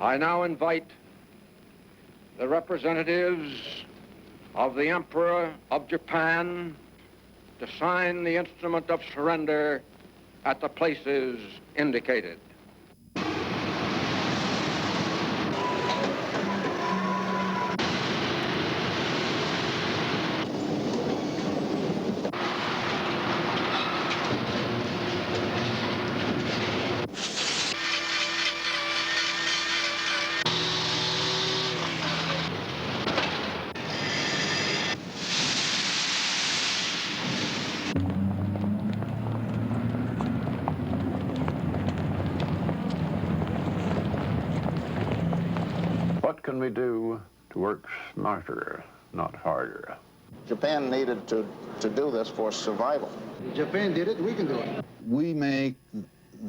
I now invite the representatives of the Emperor of Japan to sign the instrument of surrender at the places indicated. What can we do to work smarter, not harder? Japan needed to do this for survival. Japan did it, we can do it. We make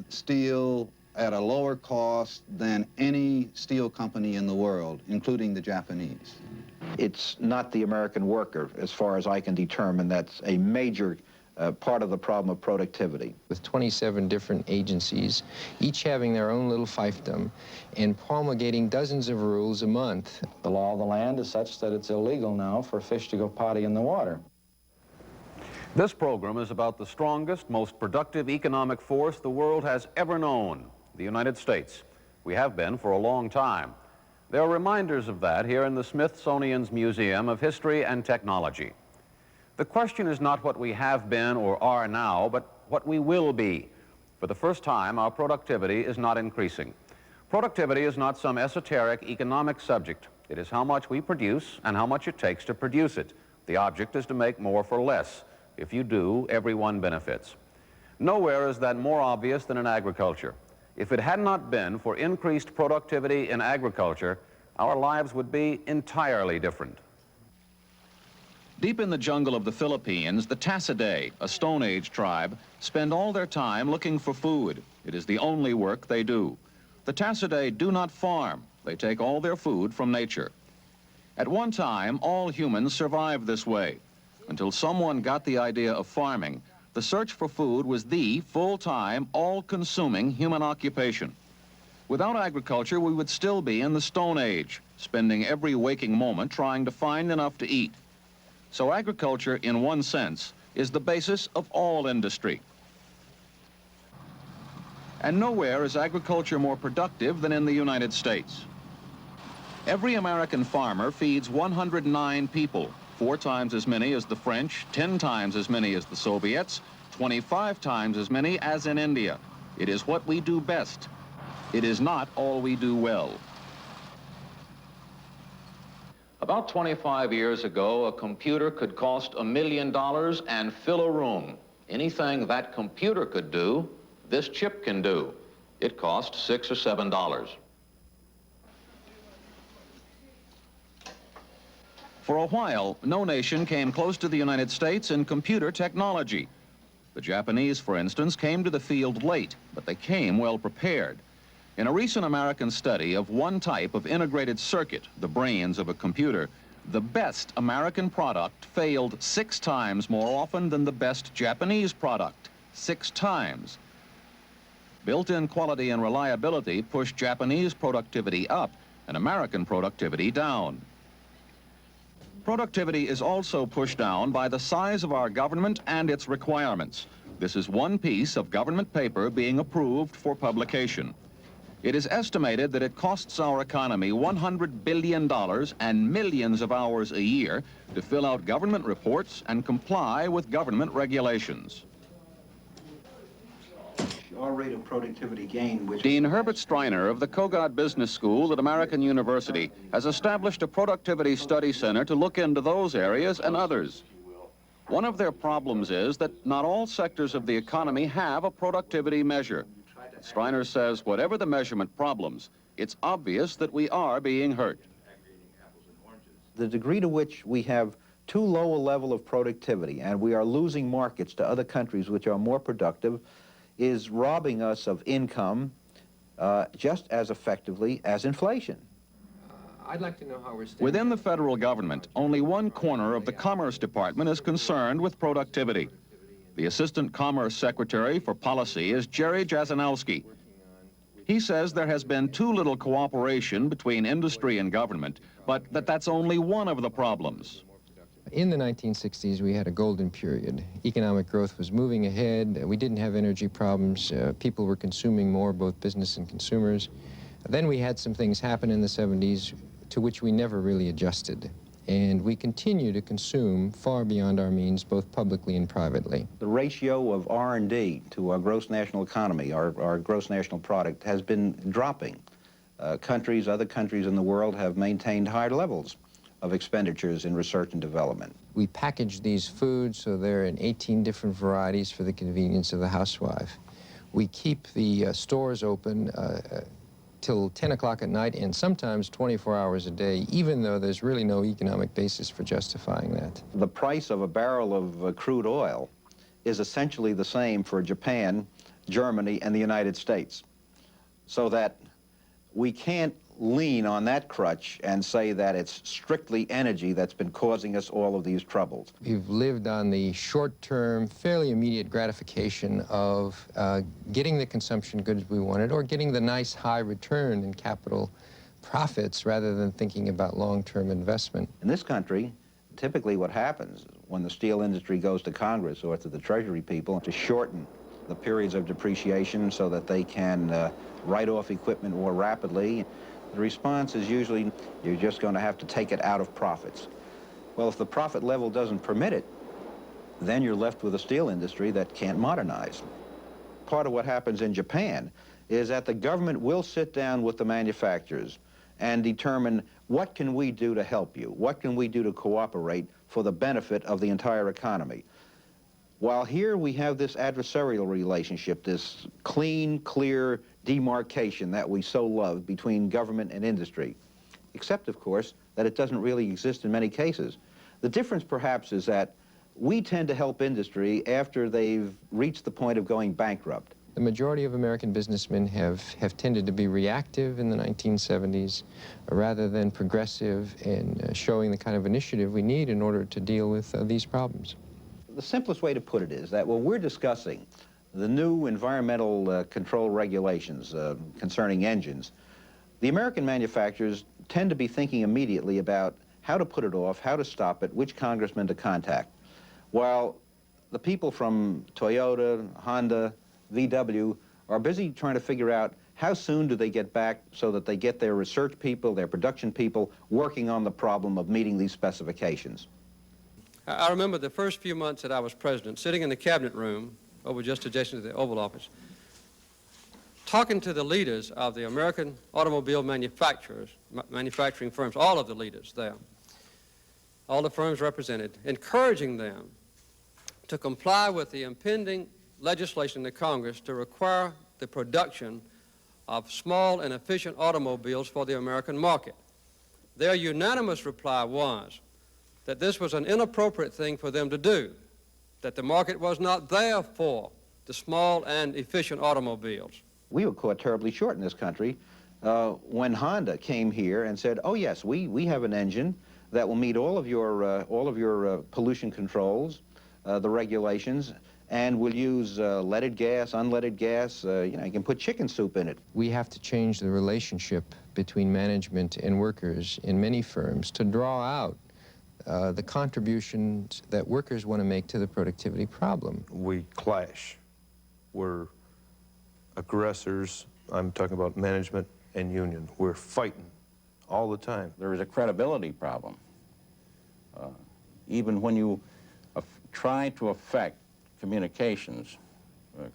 steel at a lower cost than any steel company in the world, including the Japanese. It's not the American worker, as far as I can determine. That's a major part of the problem of productivity. With 27 different agencies, each having their own little fiefdom, and promulgating dozens of rules a month. The law of the land is such that it's illegal now for fish to go potty in the water. This program is about the strongest, most productive economic force the world has ever known, the United States. We have been for a long time. There are reminders of that here in the Smithsonian's Museum of History and Technology. The question is not what we have been or are now, but what we will be. For the first time, our productivity is not increasing. Productivity is not some esoteric economic subject. It is how much we produce and how much it takes to produce it. The object is to make more for less. If you do, everyone benefits. Nowhere is that more obvious than in agriculture. If it had not been for increased productivity in agriculture, our lives would be entirely different. Deep in the jungle of the Philippines, the Tassidae, a Stone Age tribe, spend all their time looking for food. It is the only work they do. The Tassidae do not farm. They take all their food from nature. At one time, all humans survived this way. Until someone got the idea of farming, the search for food was the full-time, all-consuming human occupation. Without agriculture, we would still be in the Stone Age, spending every waking moment trying to find enough to eat. So agriculture, in one sense, is the basis of all industry. And nowhere is agriculture more productive than in the United States. Every American farmer feeds 109 people, 4 times as many as the French, 10 times as many as the Soviets, 25 times as many as in India. It is what we do best. It is not all we do well. About 25 years ago, a computer could cost $1 million and fill a room. Anything that computer could do, this chip can do. It cost $6 or $7. For a while, no nation came close to the United States in computer technology. The Japanese, for instance, came to the field late, but they came well prepared. In a recent American study of one type of integrated circuit, the brains of a computer, the best American product failed 6 times more often than the best Japanese product. 6 times. Built-in quality and reliability pushed Japanese productivity up and American productivity down. Productivity is also pushed down by the size of our government and its requirements. This is one piece of government paper being approved for publication. It is estimated that it costs our economy $100 billion and millions of hours a year to fill out government reports and comply with government regulations. Our rate of productivity gain, which Dean Herbert Striner of the Kogod Business School at American University has established a productivity study center to look into those areas and others. One of their problems is that not all sectors of the economy have a productivity measure. Striner says whatever the measurement problems, it's obvious that we are being hurt. The degree to which we have too low a level of productivity and we are losing markets to other countries which are more productive is robbing us of income just as effectively as inflation. I'd like to know how we're standing. Within the federal government, only one corner of the Commerce Department is concerned with productivity. The Assistant Commerce Secretary for Policy is Jerry Jasanowski. He says there has been too little cooperation between industry and government, but that's only one of the problems. In the 1960s, we had a golden period. Economic growth was moving ahead. We didn't have energy problems. People were consuming more, both business and consumers. Then we had some things happen in the 70s to which we never really adjusted. And we continue to consume far beyond our means, both publicly and privately. The ratio of R&D to our gross national economy, our gross national product, has been dropping. Other countries in the world have maintained higher levels of expenditures in research and development. We package these foods so they're in 18 different varieties for the convenience of the housewife. We keep the stores open till 10 o'clock at night and sometimes 24 hours a day, even though there's really no economic basis for justifying that. The price of a barrel of crude oil is essentially the same for Japan, Germany, and the United States. So that we can't lean on that crutch and say that it's strictly energy that's been causing us all of these troubles. We've lived on the short-term, fairly immediate gratification of getting the consumption goods we wanted or getting the nice high return in capital profits rather than thinking about long-term investment. In this country, typically what happens when the steel industry goes to Congress or to the Treasury people to shorten the periods of depreciation so that they can write off equipment more rapidly. The response is usually, you're just going to have to take it out of profits. Well, if the profit level doesn't permit it, then you're left with a steel industry that can't modernize. Part of what happens in Japan is that the government will sit down with the manufacturers and determine what can we do to help you, what can we do to cooperate for the benefit of the entire economy. While here we have this adversarial relationship, this clean, clear demarcation that we so love between government and industry, except, of course, that it doesn't really exist in many cases. The difference, perhaps, is that we tend to help industry after they've reached the point of going bankrupt. The majority of American businessmen have tended to be reactive in the 1970s rather than progressive in showing the kind of initiative we need in order to deal with these problems. The simplest way to put it is that when we're discussing the new environmental control regulations concerning engines, the American manufacturers tend to be thinking immediately about how to put it off, how to stop it, which congressman to contact, while the people from Toyota, Honda, VW are busy trying to figure out how soon do they get back so that they get their research people, their production people, working on the problem of meeting these specifications. I remember the first few months that I was president, sitting in the cabinet room over just adjacent to the Oval Office, talking to the leaders of the American automobile manufacturing firms, all of the leaders there, all the firms represented, encouraging them to comply with the impending legislation in the Congress to require the production of small and efficient automobiles for the American market. Their unanimous reply was that this was an inappropriate thing for them to do, that the market was not there for the small and efficient automobiles. We were caught terribly short in this country when Honda came here and said, oh yes, we have an engine that will meet all of your pollution controls, the regulations, and we'll use leaded gas, unleaded gas, you can put chicken soup in it. We have to change the relationship between management and workers in many firms to draw out the contributions that workers want to make to the productivity problem. We clash. We're aggressors. I'm talking about management and union. We're fighting all the time. There is a credibility problem. Even when you try to affect communications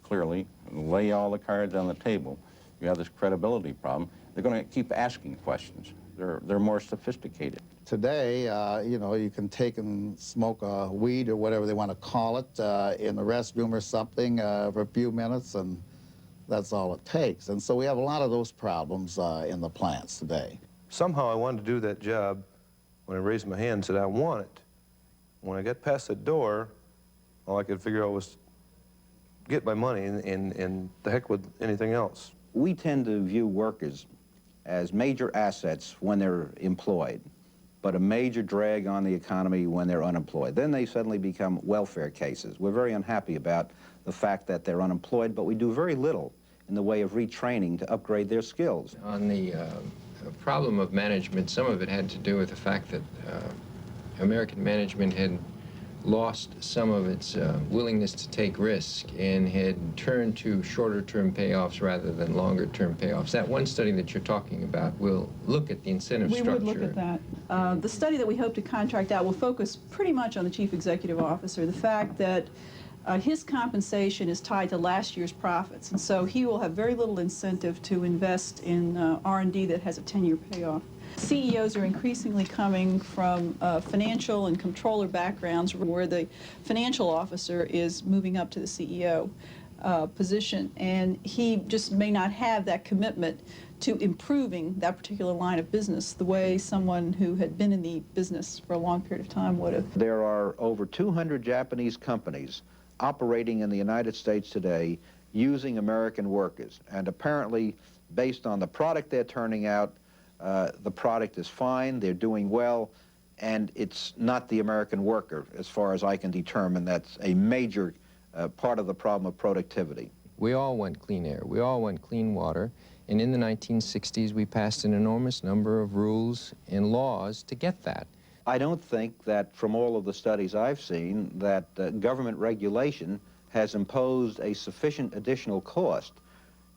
clearly, lay all the cards on the table, you have this credibility problem. They're going to keep asking questions. They're more sophisticated. Today, you can take and smoke a weed or whatever they want to call it in the restroom or something for a few minutes, and that's all it takes. And so we have a lot of those problems in the plants today. Somehow I wanted to do that job when I raised my hand and said, I want it. When I got past the door, all I could figure out was get my money and the heck with anything else. We tend to view workers as major assets when they're employed, but a major drag on the economy when they're unemployed. Then they suddenly become welfare cases. We're very unhappy about the fact that they're unemployed, but we do very little in the way of retraining to upgrade their skills. On the problem of management, some of it had to do with the fact that American management had lost some of its willingness to take risk and had turned to shorter-term payoffs rather than longer-term payoffs. That one study that you're talking about will look at the incentive structure. We would look at that. The study that we hope to contract out will focus pretty much on the chief executive officer, the fact that his compensation is tied to last year's profits, and so he will have very little incentive to invest in R&D that has a 10-year payoff. CEOs are increasingly coming from financial and controller backgrounds where the financial officer is moving up to the CEO position, and he just may not have that commitment to improving that particular line of business the way someone who had been in the business for a long period of time would have. There are over 200 Japanese companies operating in the United States today using American workers, and apparently based on the product they're turning out, the product is fine, they're doing well, and it's not the American worker, as far as I can determine. That's a major part of the problem of productivity. We all want clean air, we all want clean water, and in the 1960s we passed an enormous number of rules and laws to get that. I don't think that, from all of the studies I've seen, that government regulation has imposed a sufficient additional cost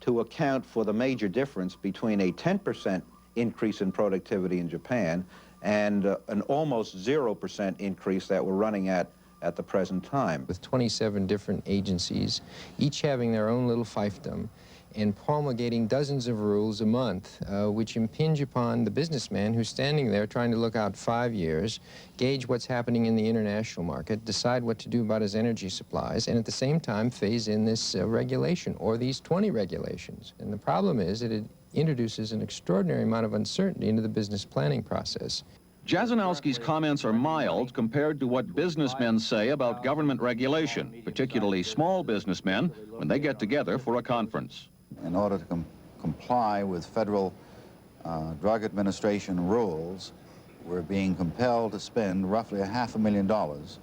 to account for the major difference between a 10% increase in productivity in Japan and an almost 0% increase that we're running at the present time. With 27 different agencies, each having their own little fiefdom, and promulgating dozens of rules a month, which impinge upon the businessman who's standing there trying to look out 5 years, gauge what's happening in the international market, decide what to do about his energy supplies, and at the same time phase in this regulation, or these 20 regulations. And the problem is that it introduces an extraordinary amount of uncertainty into the business planning process. Jasinowski's comments are mild compared to what businessmen say about government regulation, particularly small businessmen, when they get together for a conference. In order to comply with federal Drug Administration rules, we're being compelled to spend roughly $500,000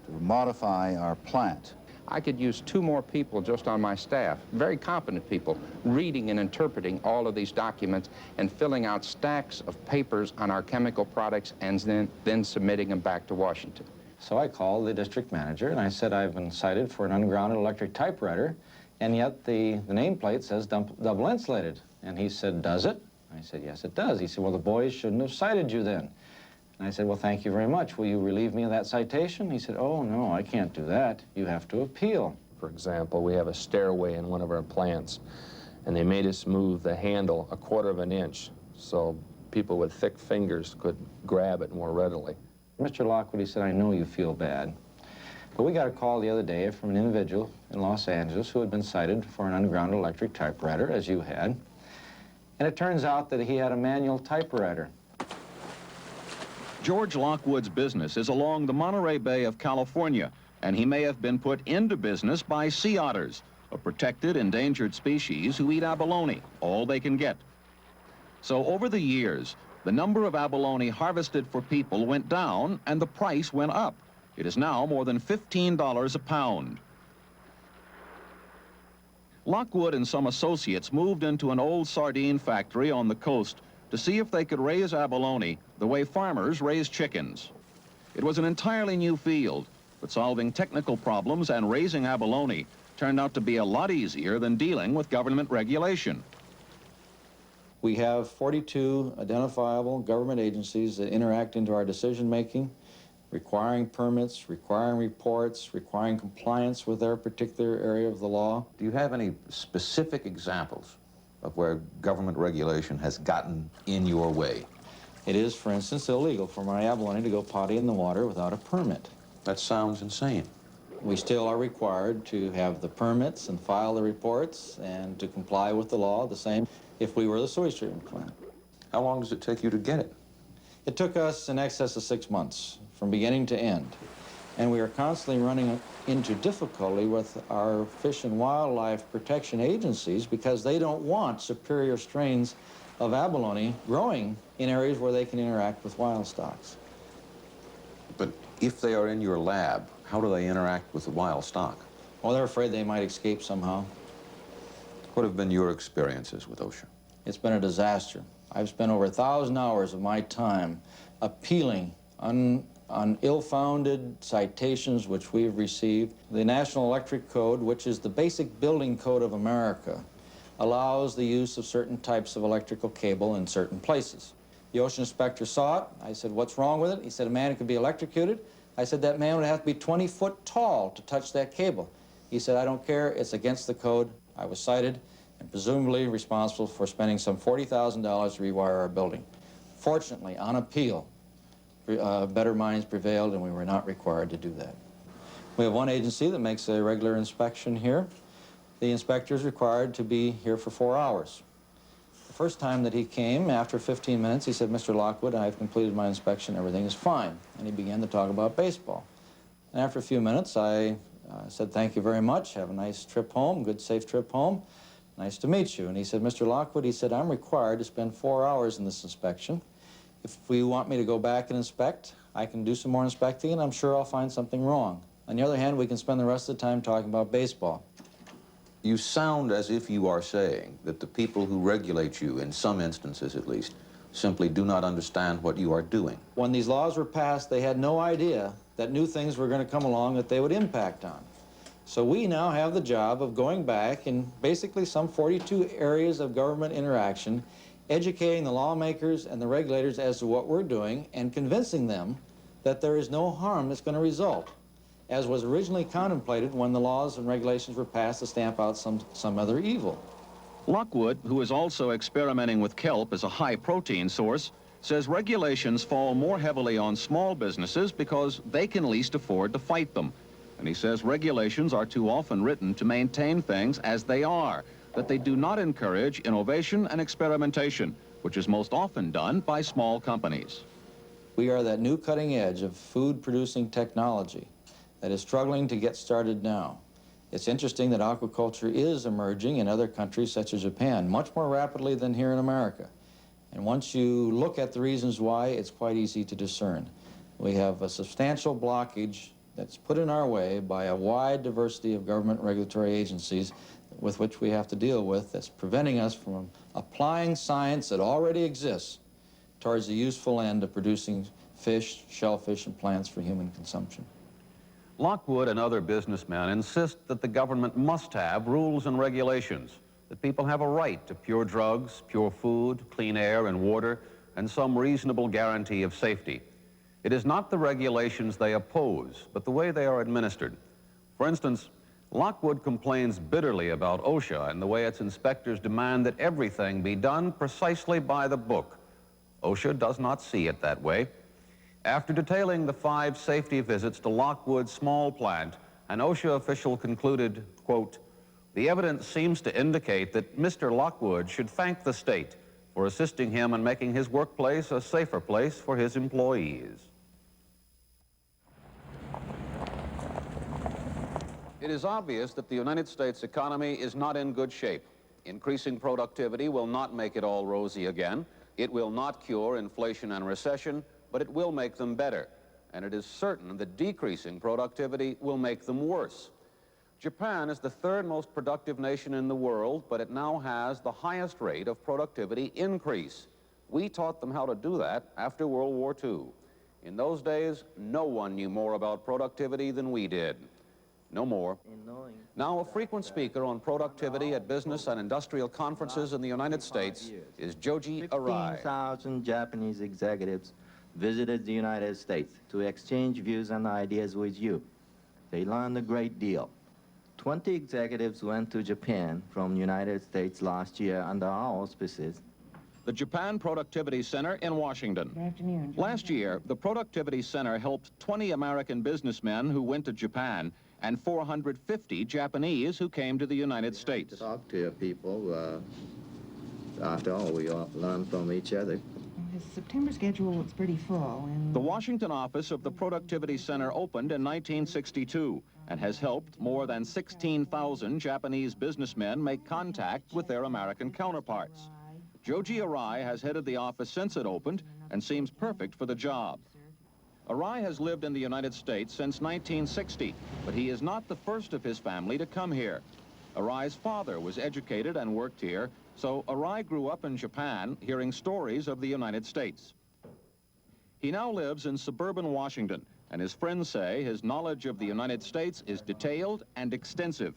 to modify our plant. I could use 2 more people just on my staff, very competent people, reading and interpreting all of these documents and filling out stacks of papers on our chemical products and then submitting them back to Washington. So I called the district manager and I said, I've been cited for an ungrounded electric typewriter, and yet the nameplate says double insulated. And he said, does it? I said, yes, it does. He said, well, the boys shouldn't have cited you then. And I said, well, thank you very much. Will you relieve me of that citation? He said, oh, no, I can't do that. You have to appeal. For example, we have a stairway in one of our plants, and they made us move the handle 1/4 of an inch so people with thick fingers could grab it more readily. Mr. Lockwood, he said, I know you feel bad. But we got a call the other day from an individual in Los Angeles who had been cited for an ungrounded electric typewriter, as you had. And it turns out that he had a manual typewriter. George Lockwood's business is along the Monterey Bay of California, and he may have been put into business by sea otters, a protected endangered species who eat abalone, all they can get. So over the years, the number of abalone harvested for people went down and the price went up. It is now more than $15 a pound. Lockwood and some associates moved into an old sardine factory on the coast to see if they could raise abalone the way farmers raise chickens. It was an entirely new field, but solving technical problems and raising abalone turned out to be a lot easier than dealing with government regulation. We have 42 identifiable government agencies that interact into our decision-making, requiring permits, requiring reports, requiring compliance with their particular area of the law. Do you have any specific examples of where government regulation has gotten in your way? It is, for instance, illegal for my abalone to go potty in the water without a permit. That sounds insane. We still are required to have the permits and file the reports and to comply with the law, the same if we were the sewage treatment plant. How long does it take you to get it? It took us in excess of 6 months, from beginning to end. And we are constantly running into difficulty with our fish and wildlife protection agencies because they don't want superior strains of abalone growing in areas where they can interact with wild stocks. But if they are in your lab, how do they interact with the wild stock? Well, they're afraid they might escape somehow. What have been your experiences with OSHA? It's been a disaster. I've spent over 1,000 hours of my time appealing on ill-founded citations which we've received. The National Electric Code, which is the basic building code of America, allows the use of certain types of electrical cable in certain places. The OSHA inspector saw it. I said, what's wrong with it? He said, a man could be electrocuted. I said, that man would have to be 20 foot tall to touch that cable. He said, I don't care, it's against the code. I was cited and presumably responsible for spending some $40,000 to rewire our building. Fortunately, on appeal, better minds prevailed and we were not required to do that. We have one agency that makes a regular inspection here. The inspector is required to be here for 4 hours. The first time that he came, after 15 minutes, he said, Mr. Lockwood, I've completed my inspection, everything is fine. And he began to talk about baseball. And after a few minutes, I said, thank you very much, have a nice trip home, good safe trip home, nice to meet you. And he said, Mr. Lockwood, he said, I'm required to spend 4 hours in this inspection. If you want me to go back and inspect, I can do some more inspecting, and I'm sure I'll find something wrong. On the other hand, we can spend the rest of the time talking about baseball. You sound as if you are saying that the people who regulate you, in some instances at least, simply do not understand what you are doing. When these laws were passed, they had no idea that new things were going to come along that they would impact on. So we now have the job of going back in basically some 42 areas of government interaction, educating the lawmakers and the regulators as to what we're doing and convincing them that there is no harm that's going to result, as was originally contemplated when the laws and regulations were passed to stamp out some other evil. Lockwood, who is also experimenting with kelp as a high-protein source, says regulations fall more heavily on small businesses because they can least afford to fight them. And he says regulations are too often written to maintain things as they are, that they do not encourage innovation and experimentation, which is most often done by small companies. We are that new cutting edge of food-producing technology that is struggling to get started now. It's interesting that aquaculture is emerging in other countries such as Japan much more rapidly than here in America. And once you look at the reasons why, it's quite easy to discern. We have a substantial blockage that's put in our way by a wide diversity of government regulatory agencies with which we have to deal with that's preventing us from applying science that already exists towards the useful end of producing fish, shellfish, and plants for human consumption. Lockwood and other businessmen insist that the government must have rules and regulations, that people have a right to pure drugs, pure food, clean air and water, and some reasonable guarantee of safety. It is not the regulations they oppose, but the way they are administered. For instance, Lockwood complains bitterly about OSHA and the way its inspectors demand that everything be done precisely by the book. OSHA does not see it that way. After detailing the 5 safety visits to Lockwood's small plant, an OSHA official concluded, quote, the evidence seems to indicate that Mr. Lockwood should thank the state for assisting him in making his workplace a safer place for his employees. It is obvious that the United States economy is not in good shape. Increasing productivity will not make it all rosy again. It will not cure inflation and recession, but it will make them better. And it is certain that decreasing productivity will make them worse. Japan is the 3rd most productive nation in the world, but it now has the highest rate of productivity increase. We taught them how to do that after World War II. In those days, no one knew more about productivity than we did. No more. Now, a frequent speaker on productivity at business and industrial conferences in the United States is Joji Arai. 15,000 Japanese executives visited the United States to exchange views and ideas with you. They learned a great deal. 20 executives went to Japan from the United States last year under our auspices. The Japan Productivity Center in Washington. Good afternoon. Last year, the Productivity Center helped 20 American businessmen who went to Japan and 450 Japanese who came to the United States. Talk to people. After all, we all learn from each other. His September schedule looks pretty full. The Washington office of the Productivity Center opened in 1962 and has helped more than 16,000 Japanese businessmen make contact with their American counterparts. Joji Arai has headed the office since it opened and seems perfect for the job. Arai has lived in the United States since 1960, but he is not the first of his family to come here. Arai's father was educated and worked here, so Arai grew up in Japan hearing stories of the United States. He now lives in suburban Washington, and his friends say his knowledge of the United States is detailed and extensive.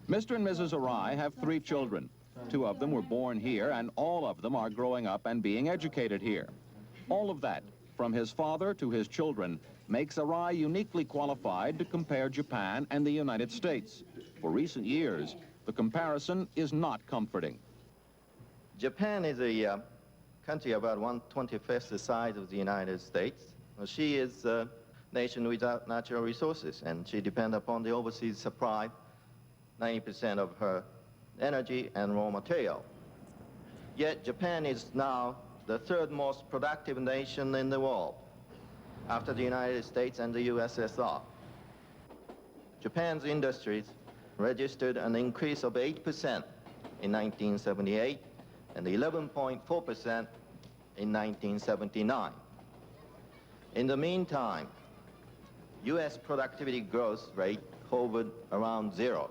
Mr. and Mrs. Arai have 3 children. 2 of them were born here, and all of them are growing up and being educated here. All of that, from his father to his children, makes Arai uniquely qualified to compare Japan and the United States. For recent years, the comparison is not comforting. Japan is a country about 1/25th the size of the United States. She is a nation without natural resources, and she depends upon the overseas supply 90% of her energy and raw material. Yet Japan is now the 3rd most productive nation in the world, after the United States and the USSR. Japan's industries registered an increase of 8% in 1978 and 11.4% in 1979. In the meantime, U.S. productivity growth rate hovered around 0.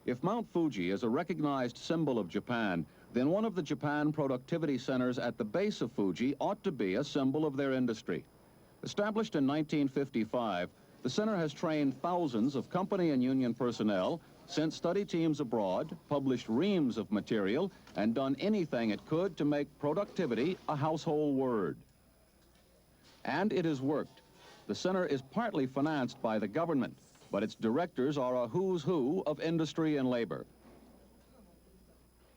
If Mount Fuji is a recognized symbol of Japan, then one of the Japan productivity centers at the base of Fuji ought to be a symbol of their industry. Established in 1955, the center has trained thousands of company and union personnel, sent study teams abroad, published reams of material, and done anything it could to make productivity a household word. And it has worked. The center is partly financed by the government, but its directors are a who's who of industry and labor.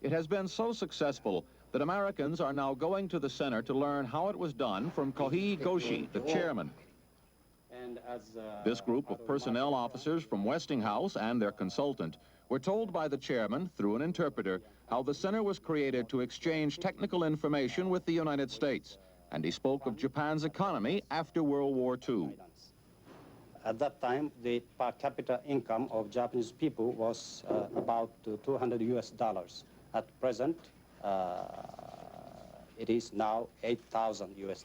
It has been so successful that Americans are now going to the center to learn how it was done from Kohei Goshi, the chairman. This group of personnel officers from Westinghouse and their consultant were told by the chairman, through an interpreter, how the center was created to exchange technical information with the United States, and he spoke of Japan's economy after World War II. At that time, the per capita income of Japanese people was about $200 US. At present, it is now $8,000 US.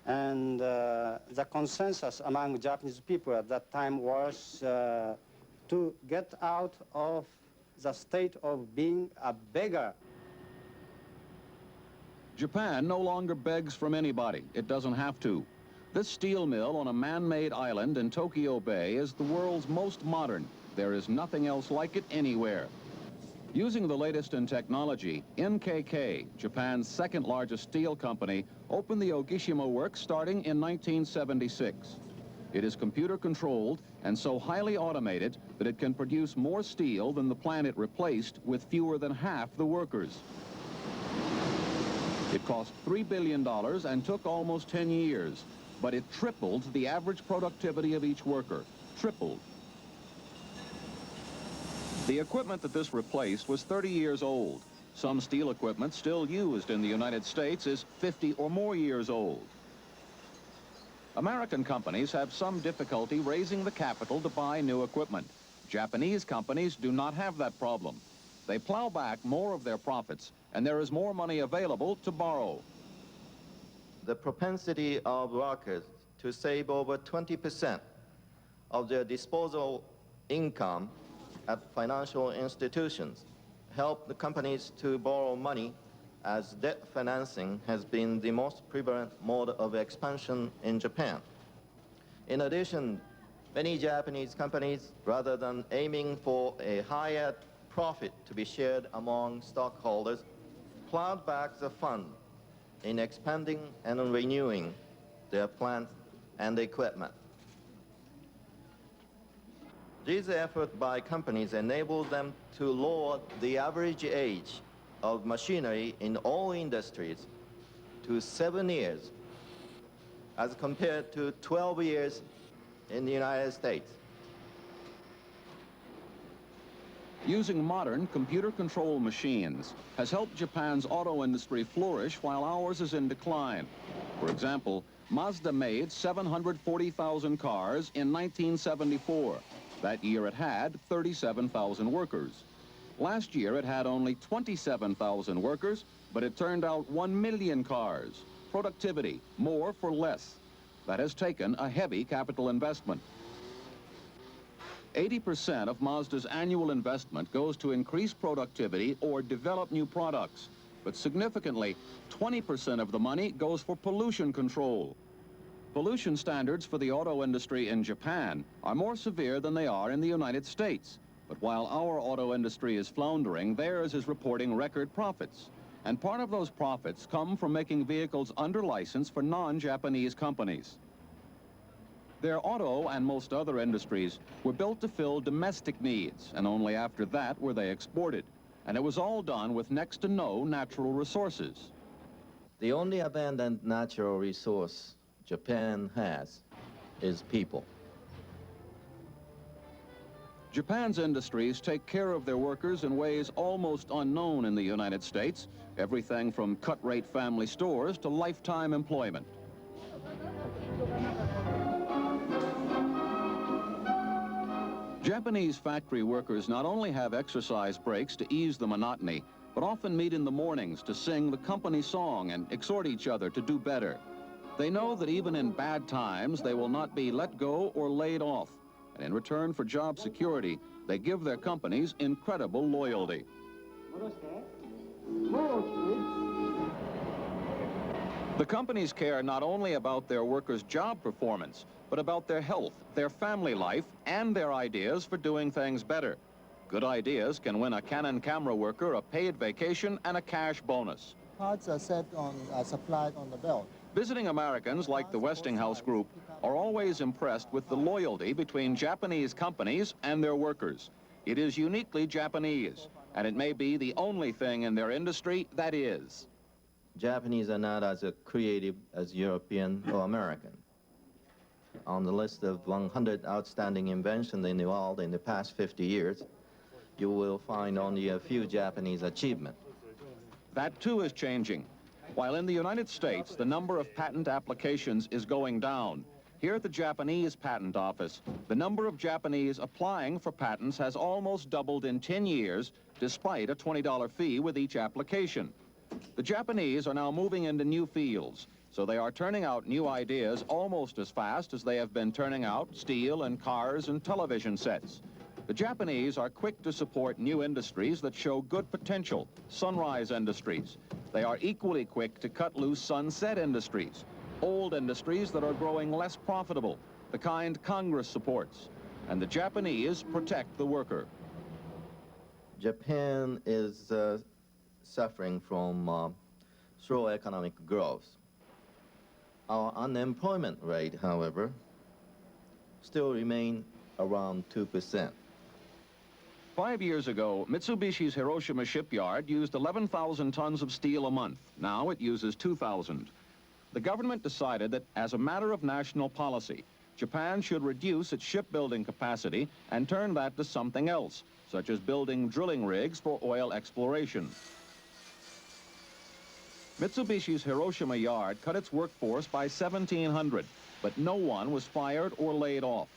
And the consensus among Japanese people at that time was to get out of the state of being a beggar. Japan no longer begs from anybody. It doesn't have to. This steel mill on a man-made island in Tokyo Bay is the world's most modern. There is nothing else like it anywhere. Using the latest in technology, NKK, Japan's 2nd largest steel company, opened the Ogishima works starting in 1976. It is computer-controlled and so highly automated that it can produce more steel than the plant it replaced with fewer than half the workers. It cost $3 billion and took almost 10 years, but it tripled the average productivity of each worker. Tripled. The equipment that this replaced was 30 years old. Some steel equipment still used in the United States is 50 or more years old. American companies have some difficulty raising the capital to buy new equipment. Japanese companies do not have that problem. They plow back more of their profits, and there is more money available to borrow. The propensity of workers to save over 20% of their disposable income at financial institutions help the companies to borrow money, as debt financing has been the most prevalent mode of expansion in Japan. In addition, many Japanese companies, rather than aiming for a higher profit to be shared among stockholders, plowed back the fund in expanding and renewing their plant and equipment. These efforts by companies enable them to lower the average age of machinery in all industries to 7 years, as compared to 12 years in the United States. Using modern computer-controlled machines has helped Japan's auto industry flourish while ours is in decline. For example, Mazda made 740,000 cars in 1974. That year it had 37,000 workers. Last year it had only 27,000 workers, but it turned out 1 million cars. Productivity, more for less. That has taken a heavy capital investment. 80% of Mazda's annual investment goes to increase productivity or develop new products. But significantly, 20% of the money goes for pollution control. Pollution standards for the auto industry in Japan are more severe than they are in the United States. But while our auto industry is floundering, theirs is reporting record profits. And part of those profits come from making vehicles under license for non-Japanese companies. Their auto and most other industries were built to fill domestic needs, and only after that were they exported. And it was all done with next to no natural resources. The only abundant natural resource Japan has is people. Japan's industries take care of their workers in ways almost unknown in the United States, everything from cut-rate family stores to lifetime employment. Japanese factory workers not only have exercise breaks to ease the monotony, but often meet in the mornings to sing the company song and exhort each other to do better. They know that even in bad times, they will not be let go or laid off. And in return for job security, they give their companies incredible loyalty. The companies care not only about their workers' job performance, but about their health, their family life, and their ideas for doing things better. Good ideas can win a Canon camera worker a paid vacation and a cash bonus. Parts are supplied on the belt. Visiting Americans like the Westinghouse Group are always impressed with the loyalty between Japanese companies and their workers. It is uniquely Japanese, and it may be the only thing in their industry that is. Japanese are not as creative as European or American. On the list of 100 outstanding inventions in the world in the past 50 years, you will find only a few Japanese achievements. That too is changing. While in the United States, the number of patent applications is going down, here at the Japanese Patent Office, the number of Japanese applying for patents has almost doubled in 10 years, despite a $20 fee with each application. The Japanese are now moving into new fields, so they are turning out new ideas almost as fast as they have been turning out steel and cars and television sets. The Japanese are quick to support new industries that show good potential, sunrise industries. They are equally quick to cut loose sunset industries, old industries that are growing less profitable, the kind Congress supports. And the Japanese protect the worker. Japan is suffering from slow economic growth. Our unemployment rate, however, still remains around 2%. 5 years ago, Mitsubishi's Hiroshima shipyard used 11,000 tons of steel a month. Now it uses 2,000. The government decided that as a matter of national policy, Japan should reduce its shipbuilding capacity and turn that to something else, such as building drilling rigs for oil exploration. Mitsubishi's Hiroshima yard cut its workforce by 1,700, but no one was fired or laid off.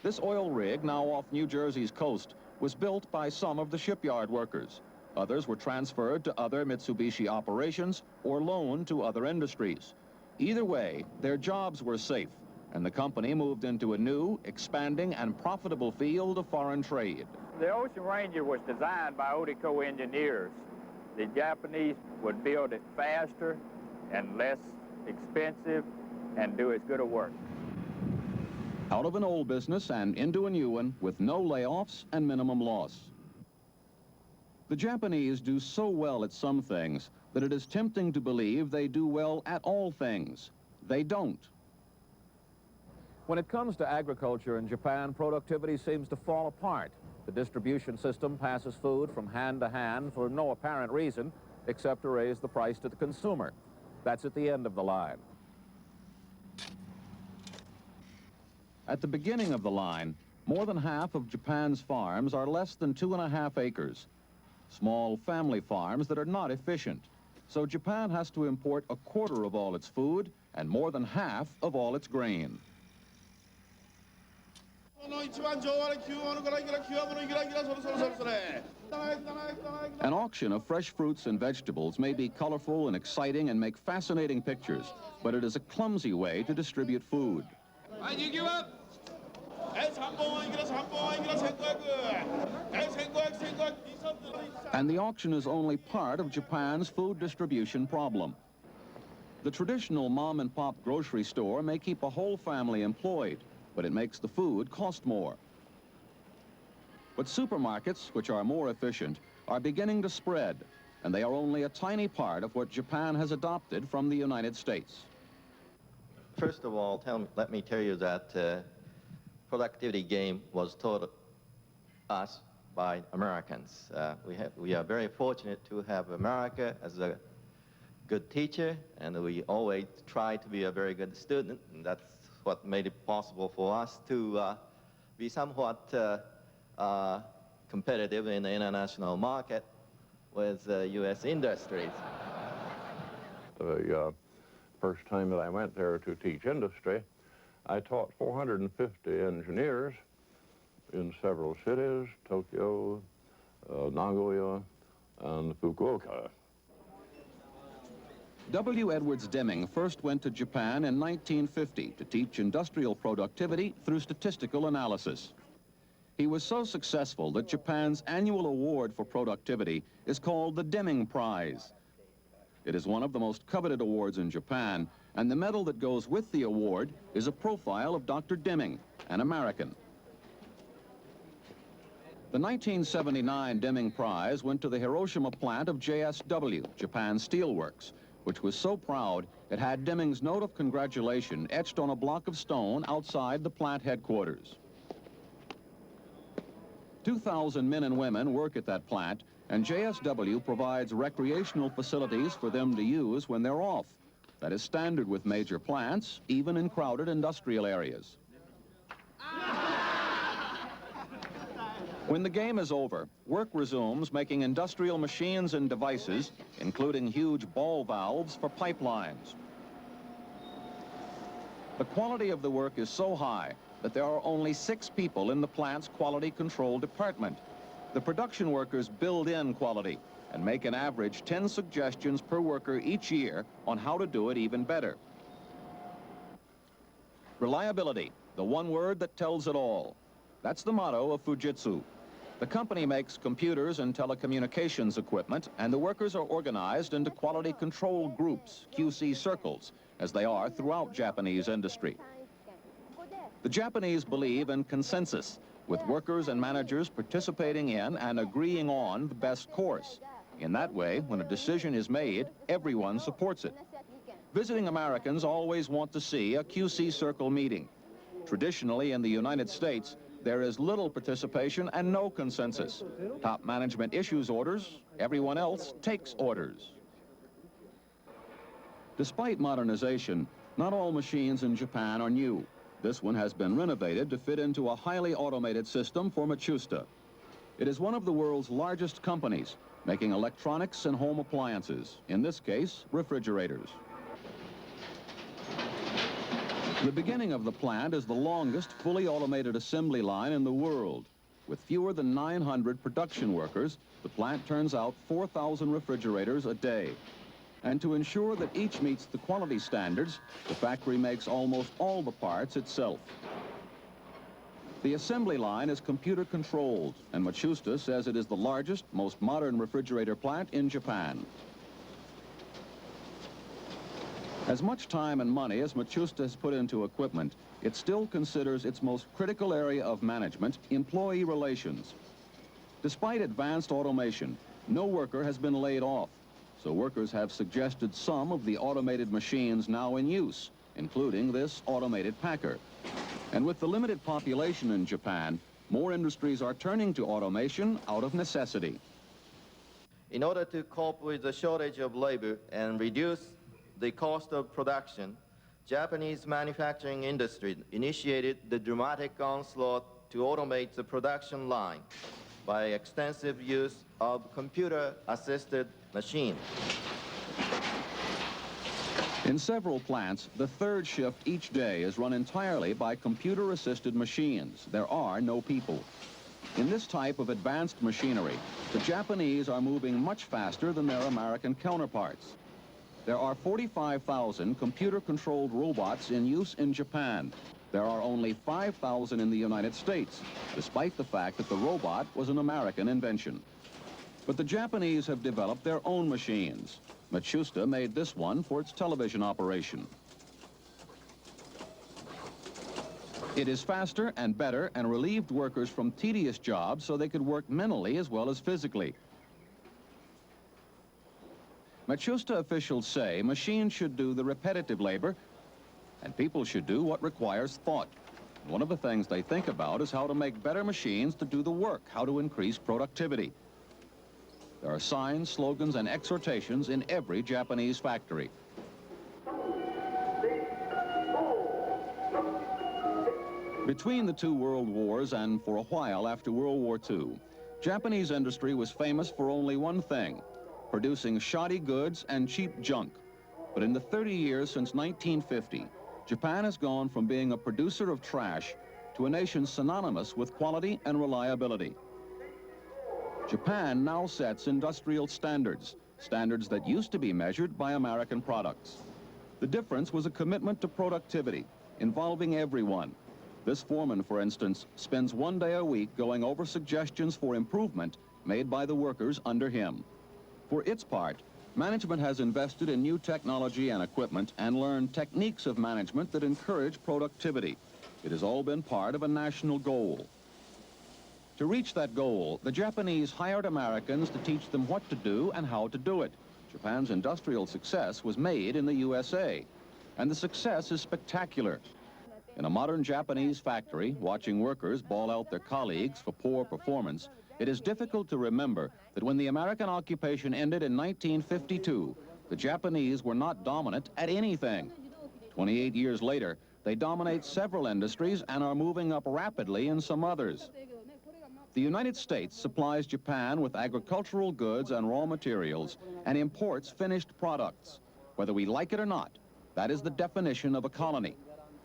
This oil rig, now off New Jersey's coast, was built by some of the shipyard workers. Others were transferred to other Mitsubishi operations or loaned to other industries. Either way, their jobs were safe, and the company moved into a new, expanding, and profitable field of foreign trade. The Ocean Ranger was designed by Otico engineers. The Japanese would build it faster and less expensive and do as good a work. Out of an old business and into a new one with no layoffs and minimum loss. The Japanese do so well at some things that it is tempting to believe they do well at all things. They don't. When it comes to agriculture in Japan, productivity seems to fall apart. The distribution system passes food from hand to hand for no apparent reason except to raise the price to the consumer. That's at the end of the line. At the beginning of the line, more than half of Japan's farms are less than 2.5 acres. Small family farms that are not efficient. So Japan has to import 1/4 of all its food and more than half of all its grain. An auction of fresh fruits and vegetables may be colorful and exciting and make fascinating pictures, but it is a clumsy way to distribute food. You give up? And the auction is only part of Japan's food distribution problem. The traditional mom-and-pop grocery store may keep a whole family employed, but it makes the food cost more. But supermarkets, which are more efficient, are beginning to spread, and they are only a tiny part of what Japan has adopted from the United States. First of all, let me tell you that productivity gain was taught us by Americans. We are very fortunate to have America as a good teacher, and we always try to be a very good student, and that's what made it possible for us to be somewhat competitive in the international market with U.S. industries. The first time that I went there to teach industry, I taught 450 engineers in several cities, Tokyo, Nagoya, and Fukuoka. W. Edwards Deming first went to Japan in 1950 to teach industrial productivity through statistical analysis. He was so successful that Japan's annual award for productivity is called the Deming Prize. It is one of the most coveted awards in Japan, and the medal that goes with the award is a profile of Dr. Deming, an American. The 1979 Deming Prize went to the Hiroshima plant of JSW, Japan Steel Works, which was so proud it had Deming's note of congratulation etched on a block of stone outside the plant headquarters. 2,000 men and women work at that plant, and JSW provides recreational facilities for them to use when they're off. That is standard with major plants, even in crowded industrial areas. When the game is over, work resumes making industrial machines and devices, including huge ball valves for pipelines. The quality of the work is so high that there are only 6 people in the plant's quality control department. The production workers build in quality and make an average 10 suggestions per worker each year on how to do it even better. Reliability, the one word that tells it all. That's the motto of Fujitsu. The company makes computers and telecommunications equipment, and the workers are organized into quality control groups, QC circles, as they are throughout Japanese industry. The Japanese believe in consensus, with workers and managers participating in and agreeing on the best course. In that way, when a decision is made, everyone supports it. Visiting Americans always want to see a QC circle meeting. Traditionally, in the United States, there is little participation and no consensus. Top management issues orders, everyone else takes orders. Despite modernization, not all machines in Japan are new. This one has been renovated to fit into a highly automated system for Matsushita. It is one of the world's largest companies, making electronics and home appliances, in this case, refrigerators. The beginning of the plant is the longest fully automated assembly line in the world. With fewer than 900 production workers, the plant turns out 4,000 refrigerators a day. And to ensure that each meets the quality standards, the factory makes almost all the parts itself. The assembly line is computer controlled, and Matsushita says it is the largest, most modern refrigerator plant in Japan. As much time and money as Matsushita has put into equipment, it still considers its most critical area of management employee relations. Despite advanced automation, no worker has been laid off, so workers have suggested some of the automated machines now in use, including this automated packer. And with the limited population in Japan, more industries are turning to automation out of necessity. In order to cope with the shortage of labor and reduce the cost of production, Japanese manufacturing industry initiated the dramatic onslaught to automate the production line by extensive use of computer-assisted machines. In several plants, the third shift each day is run entirely by computer-assisted machines. There are no people. In this type of advanced machinery, the Japanese are moving much faster than their American counterparts. There are 45,000 computer-controlled robots in use in Japan. There are only 5,000 in the United States, despite the fact that the robot was an American invention. But the Japanese have developed their own machines. Matsushita made this one for its television operation. It is faster and better and relieved workers from tedious jobs so they could work mentally as well as physically. Matsushita officials say machines should do the repetitive labor and people should do what requires thought. One of the things they think about is how to make better machines to do the work, how to increase productivity. There are signs, slogans, and exhortations in every Japanese factory. Between the two world wars and for a while after World War II, Japanese industry was famous for only one thing, producing shoddy goods and cheap junk. But in the 30 years since 1950, Japan has gone from being a producer of trash to a nation synonymous with quality and reliability. Japan now sets industrial standards, standards that used to be measured by American products. The difference was a commitment to productivity, involving everyone. This foreman, for instance, spends one day a week going over suggestions for improvement made by the workers under him. For its part, management has invested in new technology and equipment and learned techniques of management that encourage productivity. It has all been part of a national goal. To reach that goal, the Japanese hired Americans to teach them what to do and how to do it. Japan's industrial success was made in the USA, and the success is spectacular. In a modern Japanese factory, watching workers bawl out their colleagues for poor performance, it is difficult to remember that when the American occupation ended in 1952, the Japanese were not dominant at anything. 28 years later, they dominate several industries and are moving up rapidly in some others. The United States supplies Japan with agricultural goods and raw materials and imports finished products. Whether we like it or not, that is the definition of a colony.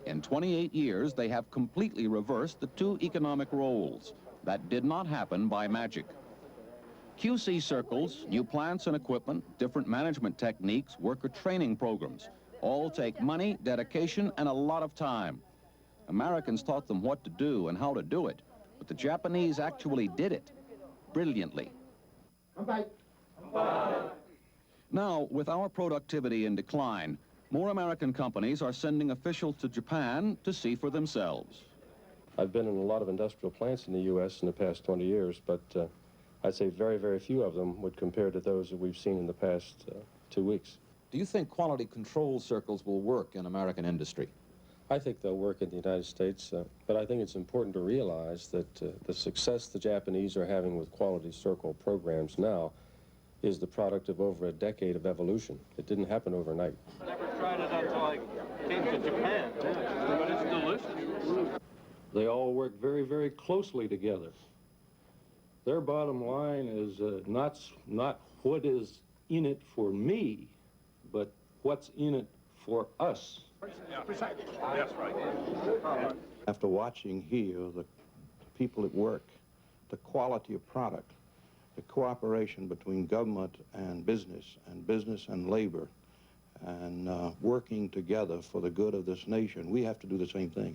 In 28 years, they have completely reversed the two economic roles. That did not happen by magic. QC circles, new plants and equipment, different management techniques, worker training programs, all take money, dedication, and a lot of time. Americans taught them what to do and how to do it, but the Japanese actually did it brilliantly. Now, with our productivity in decline, more American companies are sending officials to Japan to see for themselves. I've been in a lot of industrial plants in the U.S. in the past 20 years, but I'd say very, very few of them would compare to those that we've seen in the past 2 weeks. Do you think quality control circles will work in American industry? I think they'll work in the United States, but I think it's important to realize that the success the Japanese are having with quality circle programs now is the product of over a decade of evolution. It didn't happen overnight. I never tried it until I came to Japan, but it's delicious. They all work very, very closely together. Their bottom line is not what is in it for me, but what's in it for us. Yeah, precisely. That's right. After watching here the people at work, the quality of product, the cooperation between government and business and labor, and working together for the good of this nation, we have to do the same thing.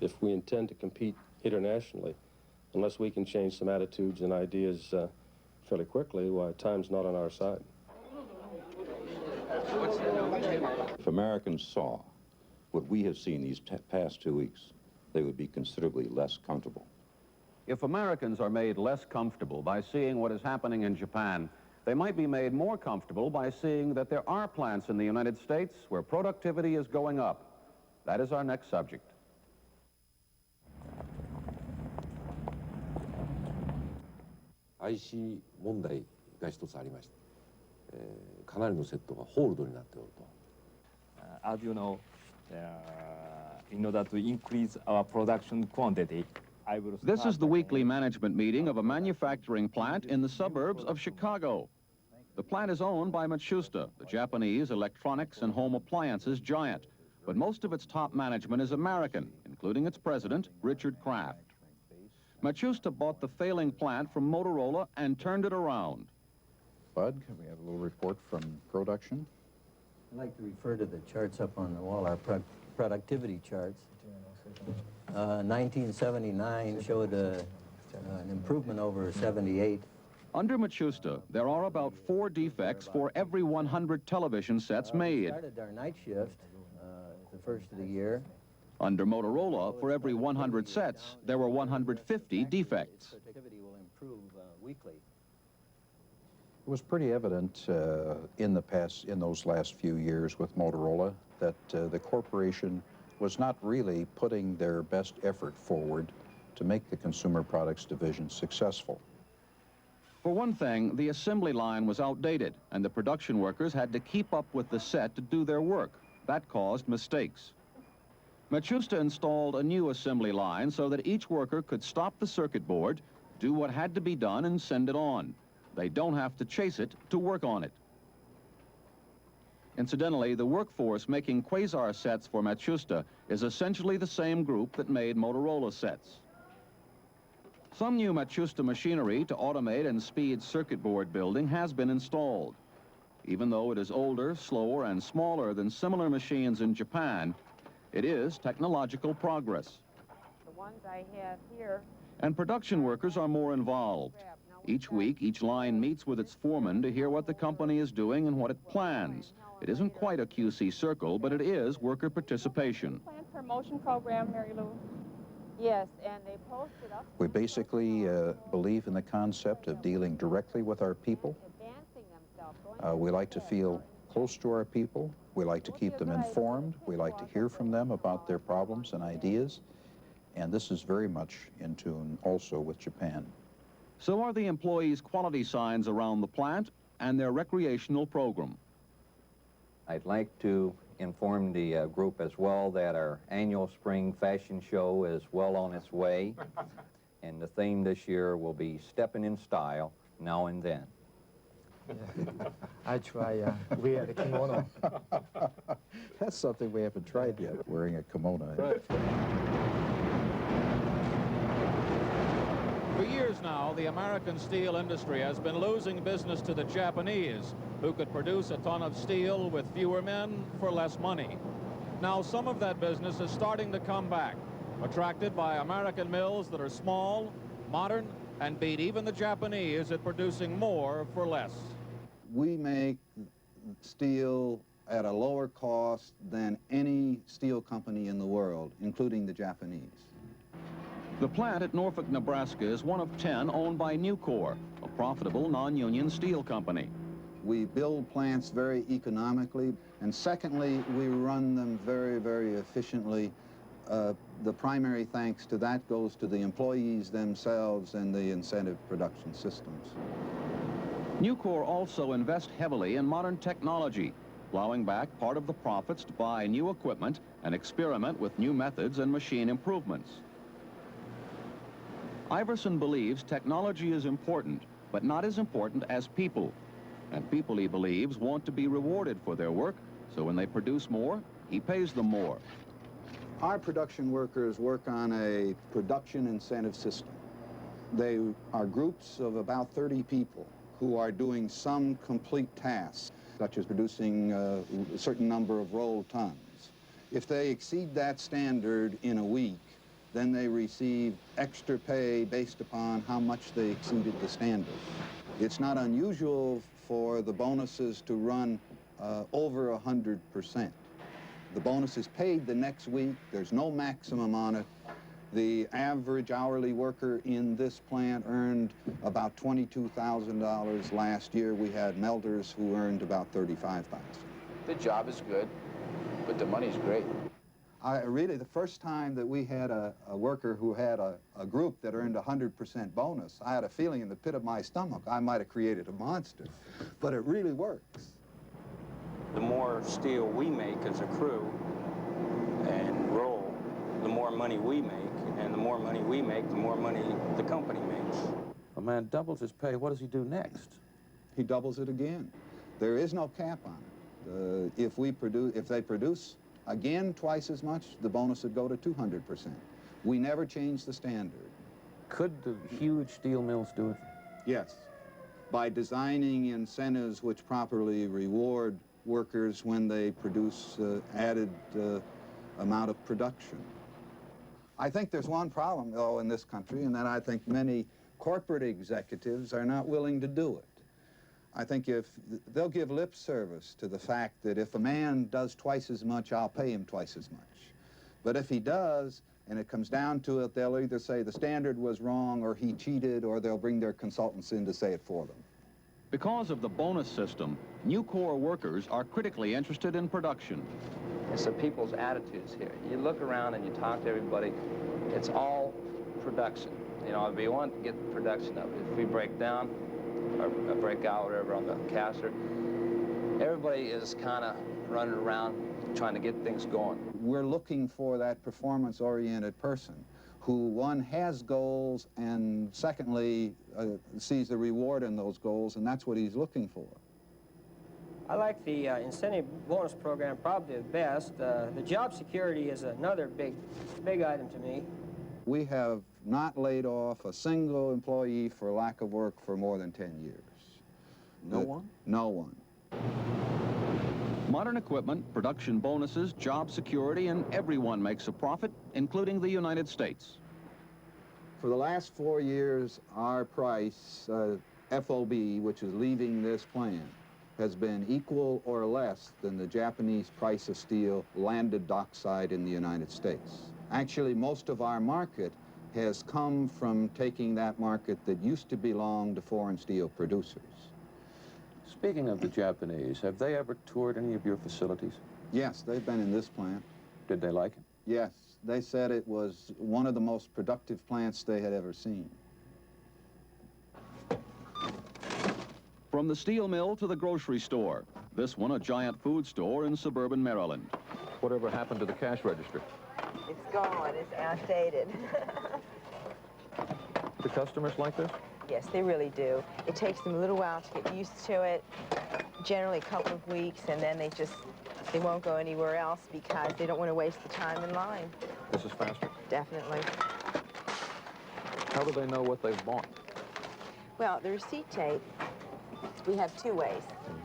If we intend to compete internationally, unless we can change some attitudes and ideas fairly quickly, why, time's not on our side. If Americans saw what we have seen these past 2 weeks, they would be considerably less comfortable. If Americans are made less comfortable by seeing what is happening in Japan, they might be made more comfortable by seeing that there are plants in the United States where productivity is going up. That is our next subject. IC 問題が一つありまして、かなりのセットがホールドになっておると。As you know, in order to increase our production quantity, This is the weekly management meeting of a manufacturing plant in the suburbs of Chicago. The plant is owned by Matsushita, the Japanese electronics and home appliances giant, but most of its top management is American, including its president, Richard Kraft. Matsushita bought the failing plant from Motorola and turned it around. Bud. We have a little report from production. I'd like to refer to the charts up on the wall, our productivity charts. 1979 showed an improvement over 78. Under Machusta, there are about 4 defects for every 100 television sets made. We started our night shift the first of the year. Under Motorola, for every 100 sets, there were 150 defects. Productivity will improve weekly. It was pretty evident in those last few years with Motorola that the corporation was not really putting their best effort forward to make the Consumer Products Division successful. For one thing, the assembly line was outdated, and the production workers had to keep up with the set to do their work. That caused mistakes. Machusta installed a new assembly line so that each worker could stop the circuit board, do what had to be done, and send it on. They don't have to chase it to work on it. Incidentally, the workforce making Quasar sets for Machusta is essentially the same group that made Motorola sets. Some new Machusta machinery to automate and speed circuit board building has been installed. Even though it is older, slower, and smaller than similar machines in Japan, it is technological progress. The ones I have here. And production workers are more involved. Each week, each line meets with its foreman to hear what the company is doing and what it plans. It isn't quite a QC circle, but it is worker participation. Plant promotion program, Mary Lou? Yes, and they posted up. We basically believe in the concept of dealing directly with our people. We like to feel close to our people. We like to keep them informed. We like to hear from them about their problems and ideas. And this is very much in tune also with Japan. So are the employees' quality signs around the plant and their recreational program. I'd like to inform the group as well that our annual spring fashion show is well on its way. And the theme this year will be Stepping in Style Now and Then. I try wear the kimono. That's something we haven't tried yet, wearing a kimono. Right. For years now, the American steel industry has been losing business to the Japanese, who could produce a ton of steel with fewer men for less money. Now some of that business is starting to come back, attracted by American mills that are small, modern, and beat even the Japanese at producing more for less. We make steel at a lower cost than any steel company in the world, including the Japanese. The plant at Norfolk, Nebraska is one of 10 owned by Nucor, a profitable non-union steel company. We build plants very economically, and secondly, we run them very, very efficiently. The primary thanks to that goes to the employees themselves and the incentive production systems. Nucor also invests heavily in modern technology, plowing back part of the profits to buy new equipment and experiment with new methods and machine improvements. Iverson believes technology is important, but not as important as people. And people, he believes, want to be rewarded for their work, so when they produce more, he pays them more. Our production workers work on a production incentive system. They are groups of about 30 people who are doing some complete tasks, such as producing a certain number of rolled tons. If they exceed that standard in a week, then they receive extra pay based upon how much they exceeded the standard. It's not unusual for the bonuses to run over 100%. The bonus is paid the next week. There's no maximum on it. The average hourly worker in this plant earned about $22,000 last year. We had melters who earned about $35,000. The job is good, but the money's great. Really, the first time that we had a worker who had a group that earned 100% bonus, I had a feeling in the pit of my stomach I might have created a monster, but it really works. The more steel we make as a crew and roll, the more money we make, and the more money we make, the more money the company makes. A man doubles his pay, what does he do next? He doubles it again. There is no cap on it. If they produce again twice as much, the bonus would go to 200%. We never change the standard. Could the huge steel mills do it? Yes. by designing incentives which properly reward workers when they produce added amount of production. I think there's one problem, though, in this country, and that I think many corporate executives are not willing to do it. I think if they'll give lip service to the fact that if a man does twice as much, I'll pay him twice as much. But if he does, and it comes down to it, they'll either say the standard was wrong, or he cheated, or they'll bring their consultants in to say it for them. Because of the bonus system, new Corps workers are critically interested in production. It's the people's attitudes here. You look around and you talk to everybody, it's all production. You know, if you want to get the production up, if we break down or break out, whatever, on the caster, everybody is kind of running around trying to get things going. We're looking for that performance-oriented person who, one, has goals, and secondly, sees the reward in those goals, and that's what he's looking for. I like the incentive bonus program probably the best. The job security is another big item to me. We have not laid off a single employee for lack of work for more than 10 years. No one? No one. Modern equipment, production bonuses, job security, and everyone makes a profit, including the United States. For the last 4 years, our price, FOB, which is leaving this plant, has been equal or less than the Japanese price of steel landed dockside in the United States. Actually, most of our market has come from taking that market that used to belong to foreign steel producers. Speaking of the Japanese, have they ever toured any of your facilities? Yes, they've been in this plant. Did they like it? Yes, they said it was one of the most productive plants they had ever seen. From the steel mill to the grocery store, this one a giant food store in suburban Maryland. Whatever happened to the cash register? It's gone. It's outdated. Do customers like this? Yes, they really do. It takes them a little while to get used to it, generally a couple of weeks, and then they won't go anywhere else because they don't want to waste the time in line. This is faster? Definitely. How do they know what they've bought? Well, the receipt tape, we have two ways.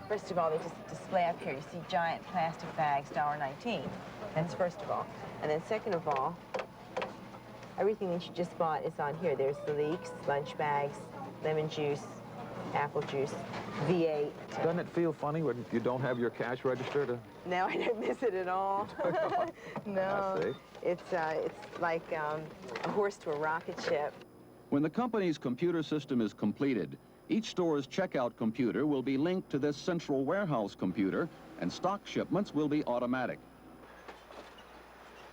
First of all, they just display up here. You see giant plastic bags, $1.19. That's first of all. And then second of all, everything that you just bought is on here. There's the leeks, lunch bags, lemon juice, apple juice, V8. Doesn't it feel funny when you don't have your cash register to... No, I don't miss it at all. No. I see. It's like a horse to a rocket ship. When the company's computer system is completed, each store's checkout computer will be linked to this central warehouse computer, and stock shipments will be automatic.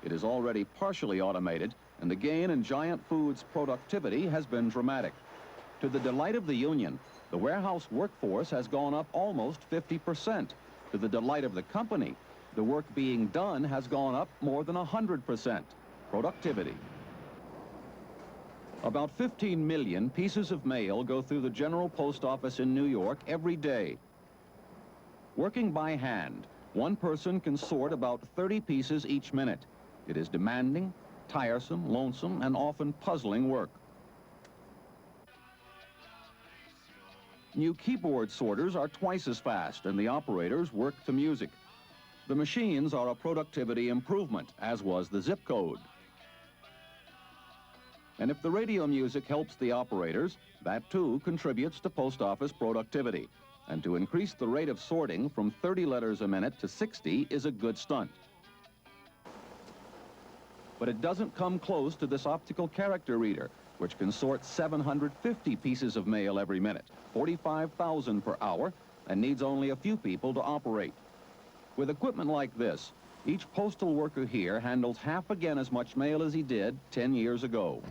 It is already partially automated, and the gain in Giant Foods' productivity has been dramatic. To the delight of the union, the warehouse workforce has gone up almost 50%. To the delight of the company, the work being done has gone up more than 100%. Productivity. About 15 million pieces of mail go through the General Post Office in New York every day. Working by hand, one person can sort about 30 pieces each minute. It is demanding, tiresome, lonesome, and often puzzling work. New keyboard sorters are twice as fast, and the operators work to music. The machines are a productivity improvement, as was the zip code. And if the radio music helps the operators, that too contributes to post office productivity. And to increase the rate of sorting from 30 letters a minute to 60 is a good stunt. But it doesn't come close to this optical character reader, which can sort 750 pieces of mail every minute, 45,000 per hour, and needs only a few people to operate. With equipment like this, each postal worker here handles half again as much mail as he did 10 years ago.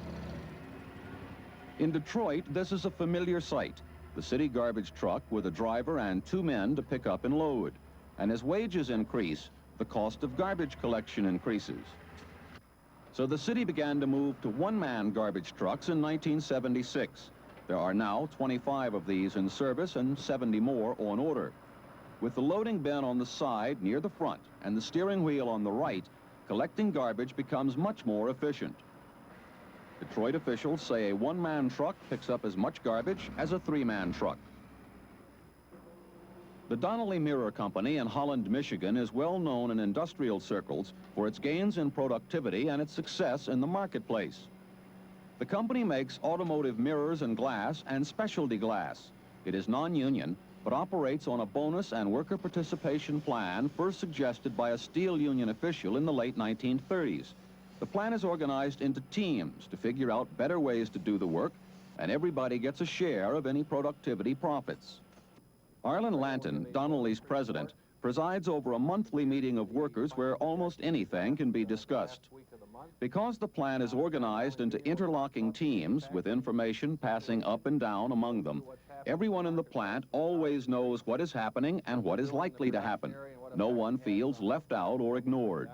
In Detroit, this is a familiar sight. The city garbage truck with a driver and 2 men to pick up and load. And as wages increase, the cost of garbage collection increases. So the city began to move to one-man garbage trucks in 1976. There are now 25 of these in service and 70 more on order. With the loading bin on the side near the front and the steering wheel on the right, collecting garbage becomes much more efficient. Detroit officials say a one-man truck picks up as much garbage as a 3-man truck. The Donnelly Mirror Company in Holland, Michigan is well known in industrial circles for its gains in productivity and its success in the marketplace. The company makes automotive mirrors and glass and specialty glass. It is non-union, but operates on a bonus and worker participation plan first suggested by a steel union official in the late 1930s. The plan is organized into teams to figure out better ways to do the work, and everybody gets a share of any productivity profits. Arlyn Lanting, Donnelly's president, presides over a monthly meeting of workers where almost anything can be discussed. Because the plan is organized into interlocking teams with information passing up and down among them, everyone in the plant always knows what is happening and what is likely to happen. No one feels left out or ignored.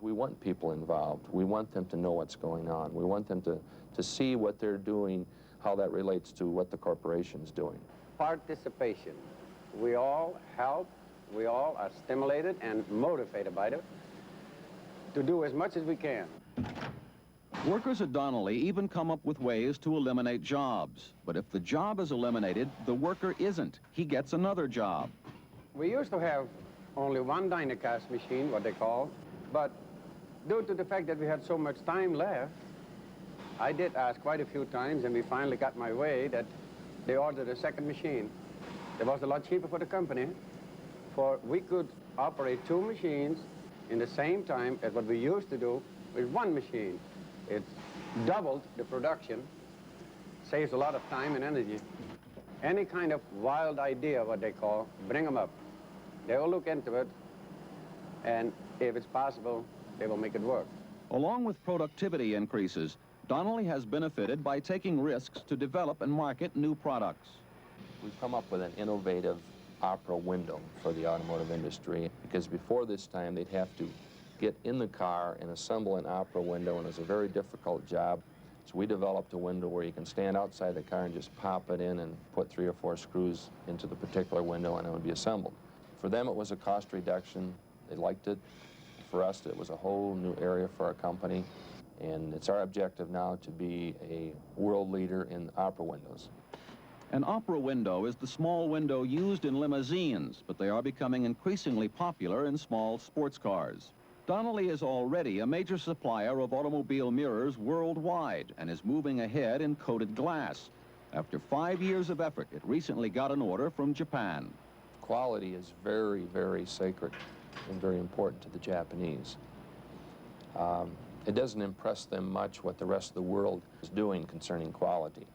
We want people involved. We want them to know what's going on. We want them to see what they're doing, how that relates to what the corporation's doing. Participation. We all help, we all are stimulated and motivated by it to do as much as we can. Workers at Donnelly even come up with ways to eliminate jobs. But if the job is eliminated, the worker isn't. He gets another job. We used to have only one Dynacast machine, what they call, but due to the fact that we had so much time left, I did ask quite a few times, and we finally got my way that they ordered a second machine. It was a lot cheaper for the company, for we could operate 2 machines in the same time as what we used to do with 1 machine. It doubled the production, saves a lot of time and energy. Any kind of wild idea, what they call, bring them up. They will look into it, and if it's possible, they will make it work. Along with productivity increases, Donnelly has benefited by taking risks to develop and market new products. We've come up with an innovative opera window for the automotive industry, because before this time they'd have to get in the car and assemble an opera window, and it was a very difficult job. So we developed a window where you can stand outside the car and just pop it in and put 3 or 4 screws into the particular window and it would be assembled. For them it was a cost reduction. They liked it. For us it was a whole new area for our company, and it's our objective now to be a world leader in opera windows. An opera window is the small window used in limousines, but they are becoming increasingly popular in small sports cars. Donnelly is already a major supplier of automobile mirrors worldwide and is moving ahead in coated glass. After 5 years of effort, it recently got an order from Japan. Quality is very, very sacred and very important to the Japanese. It doesn't impress them much what the rest of the world is doing concerning quality.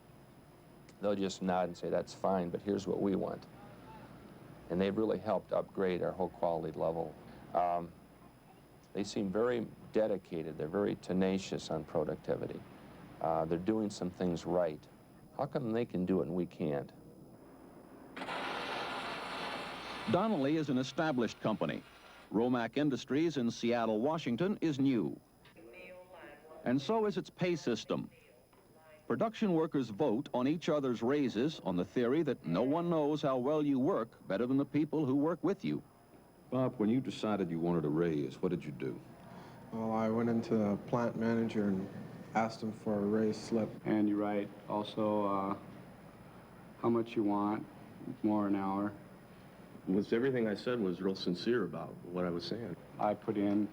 They'll just nod and say, that's fine, but here's what we want. And they've really helped upgrade our whole quality level. They seem very dedicated. They're very tenacious on productivity. They're doing some things right. How come they can do it and we can't? Donnelly is an established company. Romac Industries in Seattle, Washington is new. And so is its pay system. Production workers vote on each other's raises on the theory that no one knows how well you work better than the people who work with you. Bob, when you decided you wanted a raise, what did you do? Well, I went into the plant manager and asked him for a raise slip. And you write also how much you want, more an hour. Everything I said was real sincere about what I was saying. I put in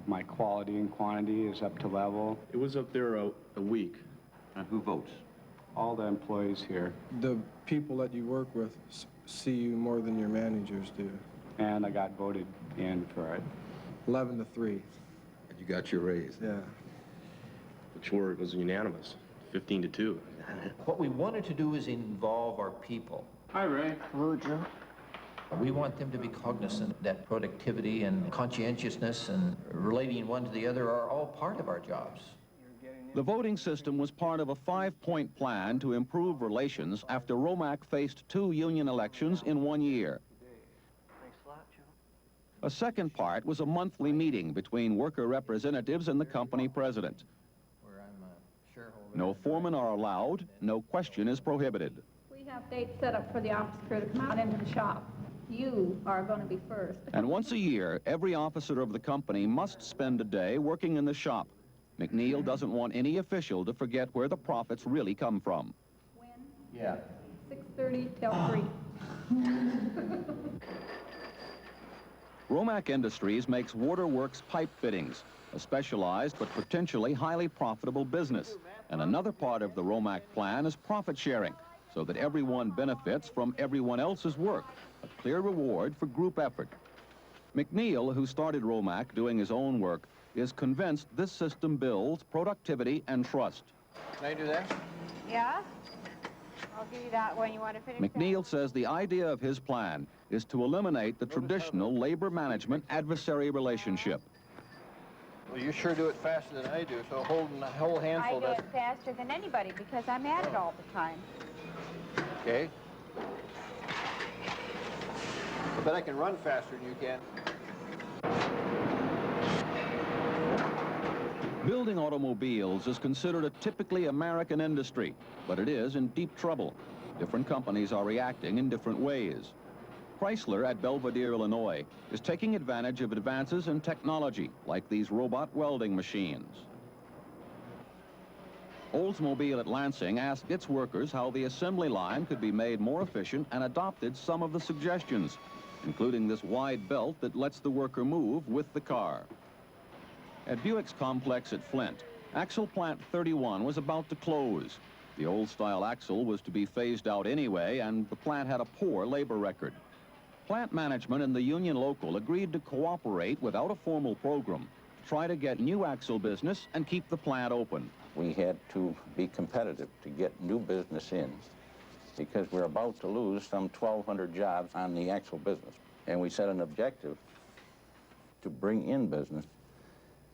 my quality and quantity is up to level. It was up there a week. And who votes? All the employees here. The people that you work with see you more than your managers do. And I got voted in for it. 11-3. And you got your raise? Yeah. Which was unanimous, 15-2. What we wanted to do is involve our people. Hi, Ray. Hello, Joe. We want them to be cognizant that productivity and conscientiousness and relating one to the other are all part of our jobs. The voting system was part of a 5-point plan to improve relations after Romac faced 2 union elections in 1 year. A second part was a monthly meeting between worker representatives and the company president. No foremen are allowed, no question is prohibited. We have dates set up for the office crew to come out into the shop. You are going to be first. And once a year, every officer of the company must spend a day working in the shop. McNeil doesn't want any official to forget where the profits really come from. When? Yeah. 6:30 till 3. Romac Industries makes waterworks pipe fittings, a specialized but potentially highly profitable business. And another part of the Romac plan is profit sharing, so that everyone benefits from everyone else's work, a clear reward for group effort. McNeil, who started Romac doing his own work, is convinced this system builds productivity and trust. Can I do that? Yeah? I'll give you that when you want to finish. McNeil says the idea of his plan is to eliminate the traditional labor management adversary relationship. Well, you sure do it faster than I do, so holding the whole handful I do it faster than anybody because I'm at it all the time. Okay. I bet I can run faster than you can. Building automobiles is considered a typically American industry, but it is in deep trouble. Different companies are reacting in different ways. Chrysler at Belvidere, Illinois, is taking advantage of advances in technology, like these robot welding machines. Oldsmobile at Lansing asked its workers how the assembly line could be made more efficient and adopted some of the suggestions, including this wide belt that lets the worker move with the car. At Buick's complex at Flint, Axle Plant 31 was about to close. The old-style axle was to be phased out anyway, and the plant had a poor labor record. Plant management and the union local agreed to cooperate without a formal program to try to get new axle business and keep the plant open. We had to be competitive to get new business in because we're about to lose some 1,200 jobs on the axle business. And we set an objective to bring in business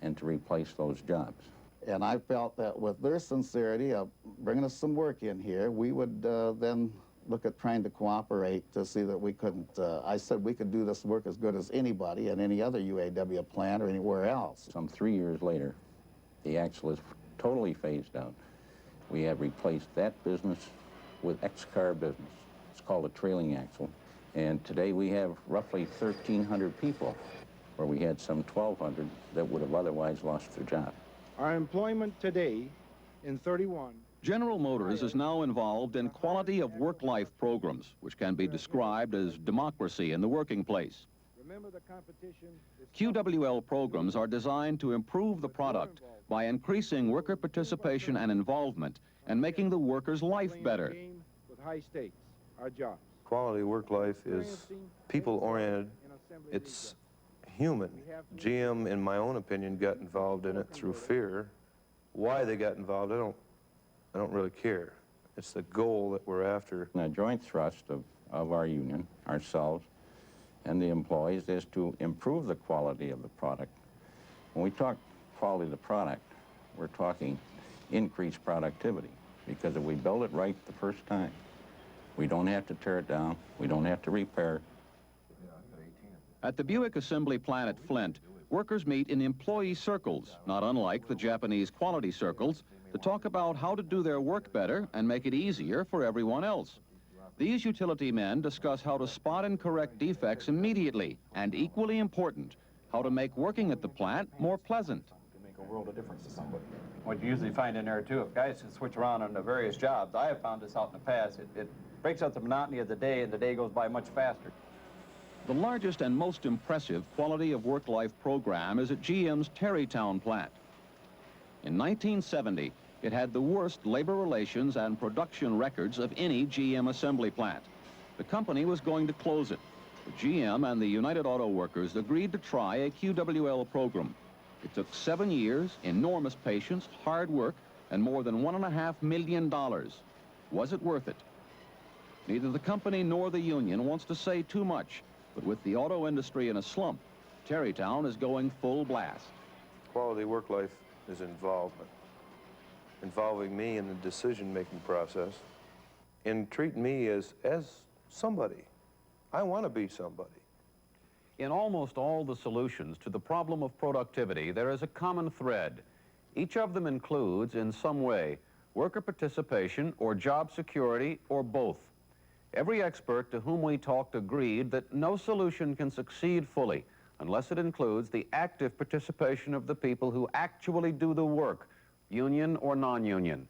and to replace those jobs. And I felt that with their sincerity of bringing us some work in here, we would then look at trying to cooperate to see that we couldn't, I said we could do this work as good as anybody at any other UAW plant or anywhere else. Some 3 years later, the axle is totally phased out. We have replaced that business with X-car business. It's called a trailing axle. And today we have roughly 1,300 people, where we had some 1,200 that would have otherwise lost their job. Our employment today in 31. General Motors is now involved in quality of work-life programs, which can be described as democracy in the working place. Remember, the competition is QWL programs are designed to improve the product by increasing worker participation and involvement and making the worker's life better. with high stakes, our jobs. Quality work life is people-oriented. It's human. GM, in my own opinion, got involved in it through fear. Why they got involved, I don't really care. It's the goal that we're after. And a joint thrust of our union, ourselves, and the employees is to improve the quality of the product. When we talk quality of the product, we're talking increased productivity, because if we build it right the first time, we don't have to tear it down, we don't have to repair. At the Buick assembly plant at Flint, workers meet in employee circles, not unlike the Japanese quality circles, to talk about how to do their work better and make it easier for everyone else. These utility men discuss how to spot and correct defects immediately, and equally important, how to make working at the plant more pleasant. Make a world of difference to somebody. What you usually find in there, too, if guys can switch around on the various jobs, I have found this out in the past, it breaks up the monotony of the day, and the day goes by much faster. The largest and most impressive quality of work-life program is at GM's Terrytown plant. In 1970, it had the worst labor relations and production records of any GM assembly plant. The company was going to close it. But GM and the United Auto Workers agreed to try a QWL program. It took 7 years, enormous patience, hard work, and more than $1.5 million. Was it worth it? Neither the company nor the union wants to say too much, but with the auto industry in a slump, Terrytown is going full blast. Quality work life is involvement, involving me in the decision-making process, and treat me as somebody. I want to be somebody. In almost all the solutions to the problem of productivity, there is a common thread. Each of them includes, in some way, worker participation or job security or both. Every expert to whom we talked agreed that no solution can succeed fully unless it includes the active participation of the people who actually do the work, union or non-union.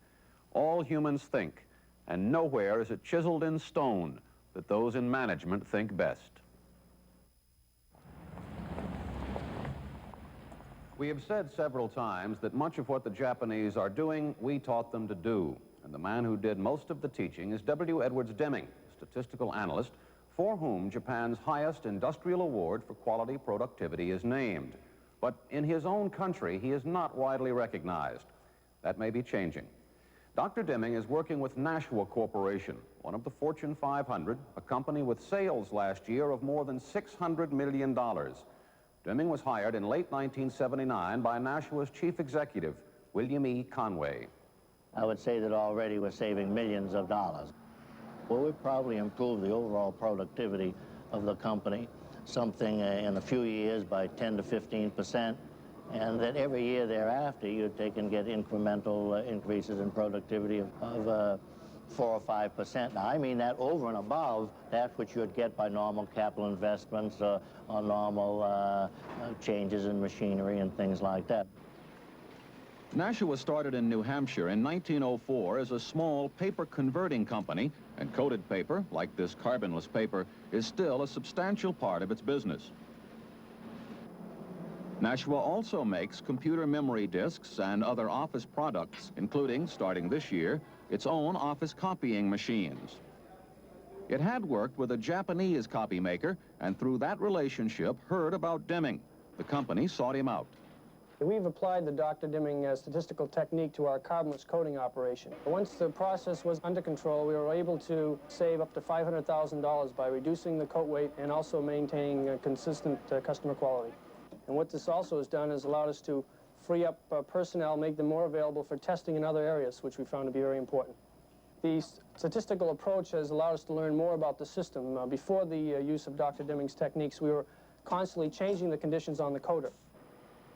All humans think, and nowhere is it chiseled in stone. that those in management think best. We have said several times that much of what the Japanese are doing, we taught them to do. And the man who did most of the teaching is W. Edwards Deming, statistical analyst, for whom Japan's highest industrial award for quality productivity is named. But in his own country, he is not widely recognized. That may be changing. Dr. Deming is working with Nashua Corporation, one of the Fortune 500, a company with sales last year of more than $600 million. Deming was hired in late 1979 by Nashua's chief executive, William E. Conway. I would say that already we're saving millions of dollars. Well, we've probably improved the overall productivity of the company, something in a few years by 10 to 15%, and that every year thereafter you take and get incremental increases in productivity of 4 or 5%. Now, I mean that over and above that which you'd get by normal capital investments or normal changes in machinery and things like that. Nashua started in New Hampshire in 1904 as a small paper converting company, and coated paper, like this carbonless paper, is still a substantial part of its business. Nashua also makes computer memory disks and other office products, including, starting this year, its own office copying machines. It had worked with a Japanese copy maker, and through that relationship heard about Deming. The company sought him out. We've applied the Dr. Deming statistical technique to our carbonless coating operation. Once the process was under control, we were able to save up to $500,000 by reducing the coat weight and also maintaining consistent customer quality. And what this also has done is allowed us to free up personnel, make them more available for testing in other areas, which we found to be very important. The statistical approach has allowed us to learn more about the system. Before the use of Dr. Deming's techniques, we were constantly changing the conditions on the coater.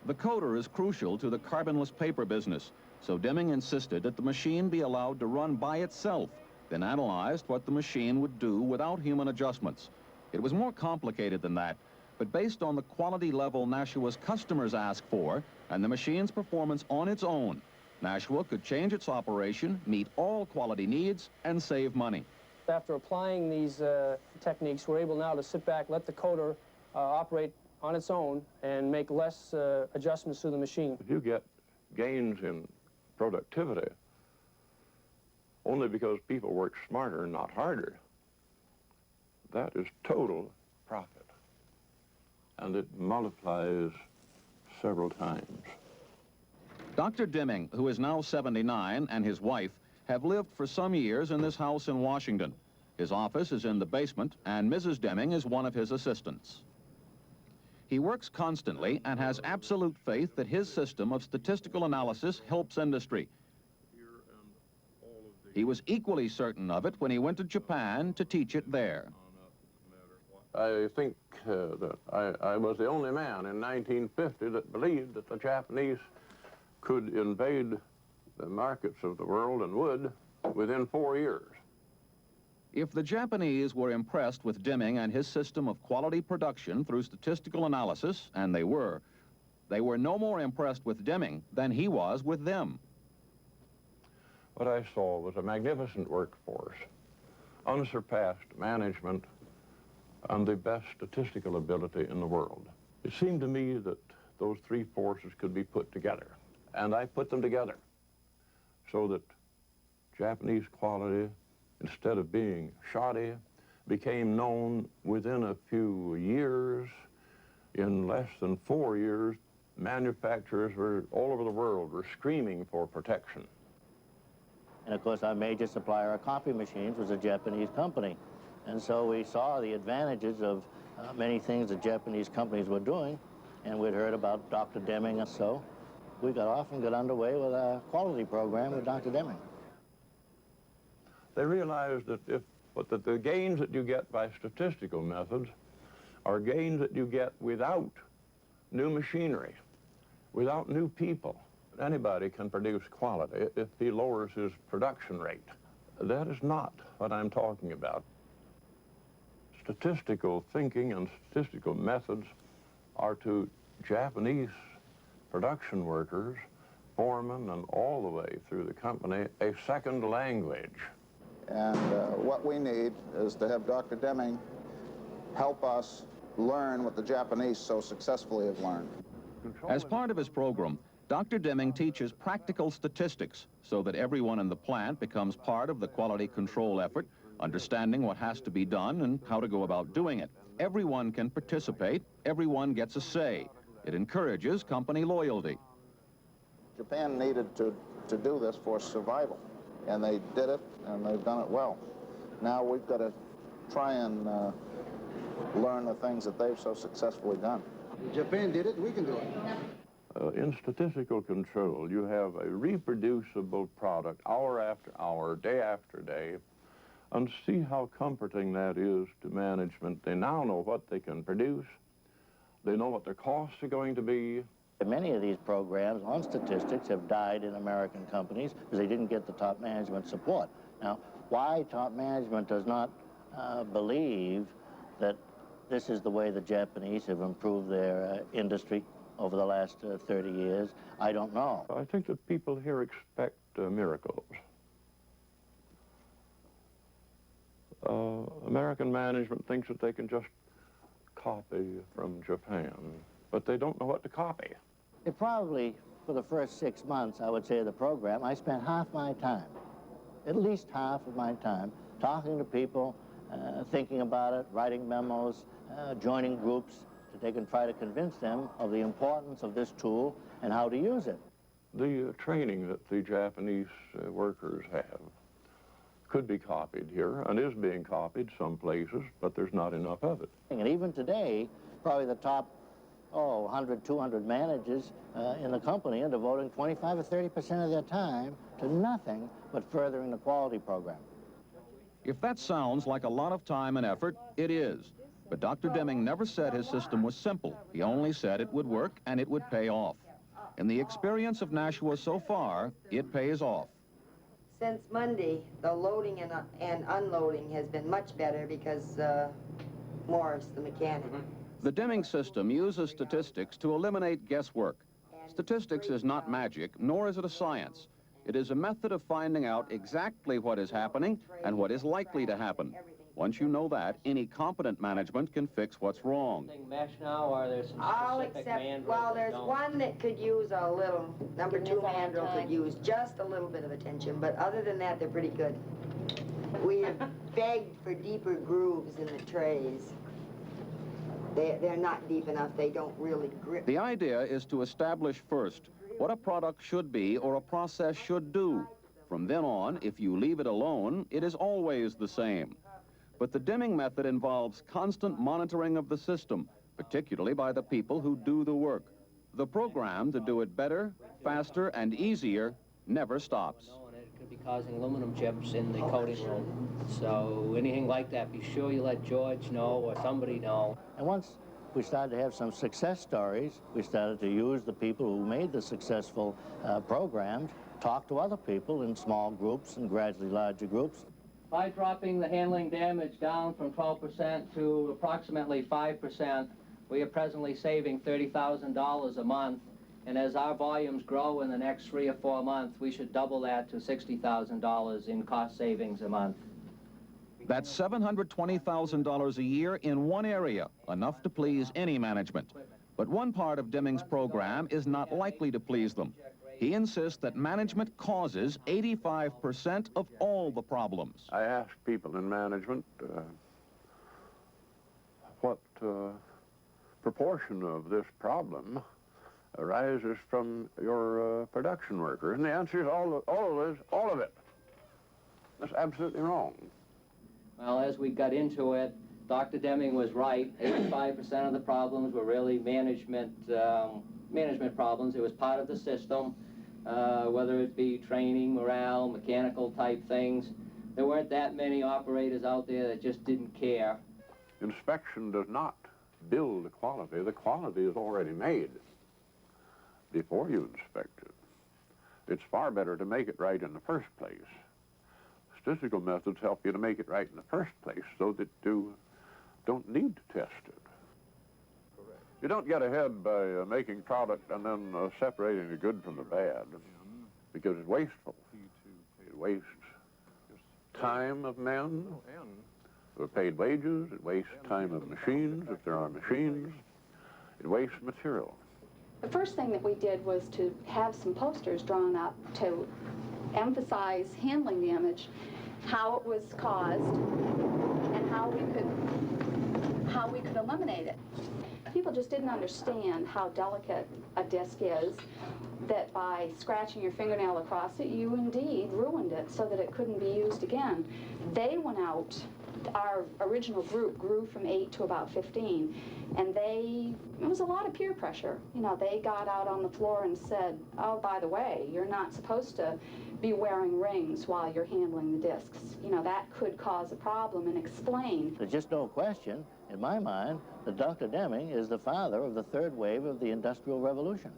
The coater is crucial to the carbonless paper business, so Deming insisted that the machine be allowed to run by itself, then analyzed what the machine would do without human adjustments. It was more complicated than that, but based on the quality level Nashua's customers asked for and the machine's performance on its own, Nashua could change its operation, meet all quality needs, and save money. After applying these techniques, we're able now to sit back, let the coater operate on its own and make less adjustments to the machine. If you get gains in productivity only because people work smarter and not harder, that is total profit. And it multiplies several times. Dr. Deming, who is now 79, and his wife have lived for some years in this house in Washington. His office is in the basement, and Mrs. Deming is one of his assistants. He works constantly and has absolute faith that his system of statistical analysis helps industry. He was equally certain of it when he went to Japan to teach it there. I think that I was the only man in 1950 that believed that the Japanese could invade the markets of the world and would within 4 years. If the Japanese were impressed with Deming and his system of quality production through statistical analysis, and they were no more impressed with Deming than he was with them. What I saw was a magnificent workforce, unsurpassed management, and the best statistical ability in the world. It seemed to me that those three forces could be put together, and I put them together so that Japanese quality, instead of being shoddy, became known within a few years. In less than 4 years, manufacturers all over the world were screaming for protection. And of course, our major supplier of copy machines was a Japanese company. And so we saw the advantages of many things that Japanese companies were doing, and we'd heard about Dr. Deming, and so we got off and got underway with a quality program with Dr. Deming. They realized that the gains that you get by statistical methods are gains that you get without new machinery, without new people. Anybody can produce quality if he lowers his production rate. That is not what I'm talking about. Statistical thinking and statistical methods are to Japanese production workers, foremen, and all the way through the company, a second language. And what we need is to have Dr. Deming help us learn what the Japanese so successfully have learned. As part of his program, Dr. Deming teaches practical statistics so that everyone in the plant becomes part of the quality control effort, understanding what has to be done and how to go about doing it. Everyone can participate, everyone gets a say. It encourages company loyalty. Japan needed to do this for survival, and they did it, and they've done it well. Now we've got to try and learn the things that they've so successfully done. Japan did it, we can do it. In statistical control, you have a reproducible product hour after hour, day after day, and see how comforting that is to management. They now know what they can produce. They know what their costs are going to be. Many of these programs on statistics have died in American companies because they didn't get the top management support. Now, why top management does not believe that this is the way the Japanese have improved their industry over the last 30 years, I don't know. I think that people here expect miracles. American management thinks that they can just copy from Japan, but they don't know what to copy. It probably, for the first 6 months, I would say, of the program, I spent half my time, at least half of my time, talking to people, thinking about it, writing memos, joining groups, so they can try to convince them of the importance of this tool and how to use it. The training that the Japanese workers have could be copied here and is being copied some places, but there's not enough of it. And even today, probably the top 100, 200 managers in the company are devoting 25 or 30% of their time to nothing but furthering the quality program. If that sounds like a lot of time and effort, it is. But Dr. Deming never said his system was simple. He only said it would work and it would pay off. In the experience of Nashua so far, it pays off. Since Monday, the loading and unloading has been much better because Morris, the mechanic. The Deming system uses statistics to eliminate guesswork. Statistics is not magic, nor is it a science. It is a method of finding out exactly what is happening and what is likely to happen. Once you know that, any competent management can fix what's wrong. Mesh now, or there's some All specific except, mandrels well, that there's don't? one that could use a little, number 2 mandrel could use just a little bit of attention, but other than that, they're pretty good. We have begged for deeper grooves in the trays. They're not deep enough, they don't really grip. The idea is to establish first what a product should be or a process should do. From then on, if you leave it alone, it is always the same. But the Deming method involves constant monitoring of the system, particularly by the people who do the work. The program to do it better, faster, and easier never stops. It could be causing aluminum chips in the coating room. So anything like that, be sure you let George know or somebody know. And once we started to have some success stories, we started to use the people who made the successful programs, talk to other people in small groups and gradually larger groups. By dropping the handling damage down from 12% to approximately 5%, we are presently saving $30,000 a month. And as our volumes grow in the next 3 or 4 months, we should double that to $60,000 in cost savings a month. That's $720,000 a year in one area, enough to please any management. But one part of Deming's program is not likely to please them. He insists that management causes 85% of all the problems. I ask people in management what proportion of this problem arises from your production workers, and the answer is all of it. That's absolutely wrong. Well, as we got into it, Dr. Deming was right. 85% of the problems were really management problems. It was part of the system, whether it be training, morale, mechanical type things. There weren't that many operators out there that just didn't care. Inspection does not build the quality. The quality is already made before you inspect it. It's far better to make it right in the first place. Statistical methods help you to make it right in the first place so that you don't need to test it. Correct. You don't get ahead by making product and then separating the good from the bad, because it's wasteful. It wastes time of men who are paid wages. It wastes time of machines, if there are machines. It wastes material. The first thing that we did was to have some posters drawn up to emphasize handling the image, how it was caused, and how we could eliminate it. People just didn't understand how delicate a disc is, that by scratching your fingernail across it, you indeed ruined it so that it couldn't be used again. They went out, our original group grew from 8 to about 15, and it was a lot of peer pressure. You know, they got out on the floor and said, oh, by the way, you're not supposed to be wearing rings while you're handling the discs. You know, that could cause a problem, and explain. There's just no question, in my mind, that Dr. Deming is the father of the third wave of the Industrial Revolution.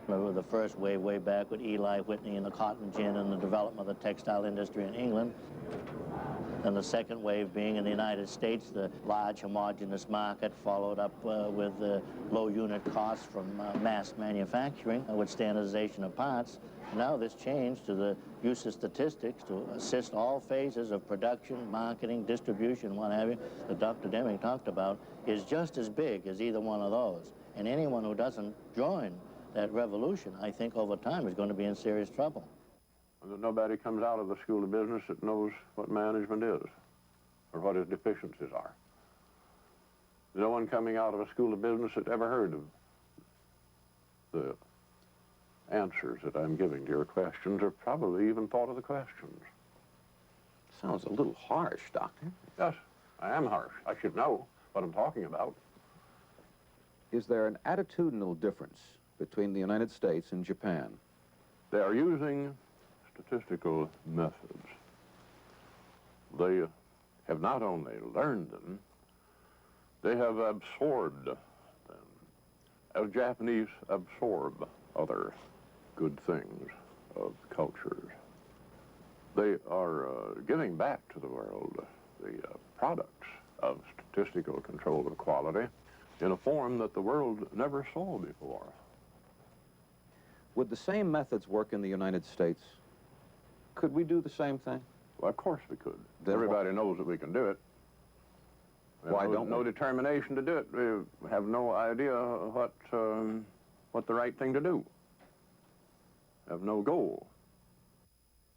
Remember the first wave way back with Eli Whitney and the cotton gin and the development of the textile industry in England. And the second wave being in the United States, the large homogeneous market followed up with low unit costs from mass manufacturing with standardization of parts. Now this change to the use of statistics to assist all phases of production, marketing, distribution, what have you, that Dr. Deming talked about, is just as big as either one of those. And anyone who doesn't join that revolution, I think over time is going to be in serious trouble. Nobody comes out of the School of Business that knows what management is or what its deficiencies are. No one coming out of a School of Business that ever heard of the answers that I'm giving to your questions, or probably even thought of the questions. Sounds a little harsh, Doctor. Yes, I am harsh. I should know what I'm talking about. Is there an attitudinal difference between the United States and Japan? They are using statistical methods. They have not only learned them, they have absorbed them, as Japanese absorb other good things of cultures. They are giving back to the world the products of statistical control of quality in a form that the world never saw before. Would the same methods work in the United States? Could we do the same thing? Well, of course we could. Everybody knows that we can do it. Why don't we? No determination to do it. We have no idea what the right thing to do. Have no goal.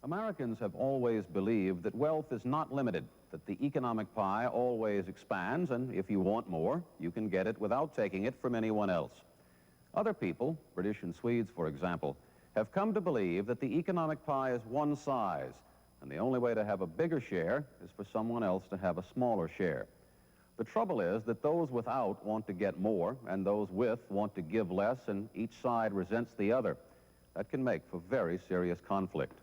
Americans have always believed that wealth is not limited, that the economic pie always expands, and if you want more, you can get it without taking it from anyone else. Other people, British and Swedes, for example, have come to believe that the economic pie is one size, and the only way to have a bigger share is for someone else to have a smaller share. The trouble is that those without want to get more, and those with want to give less, and each side resents the other. That can make for very serious conflict.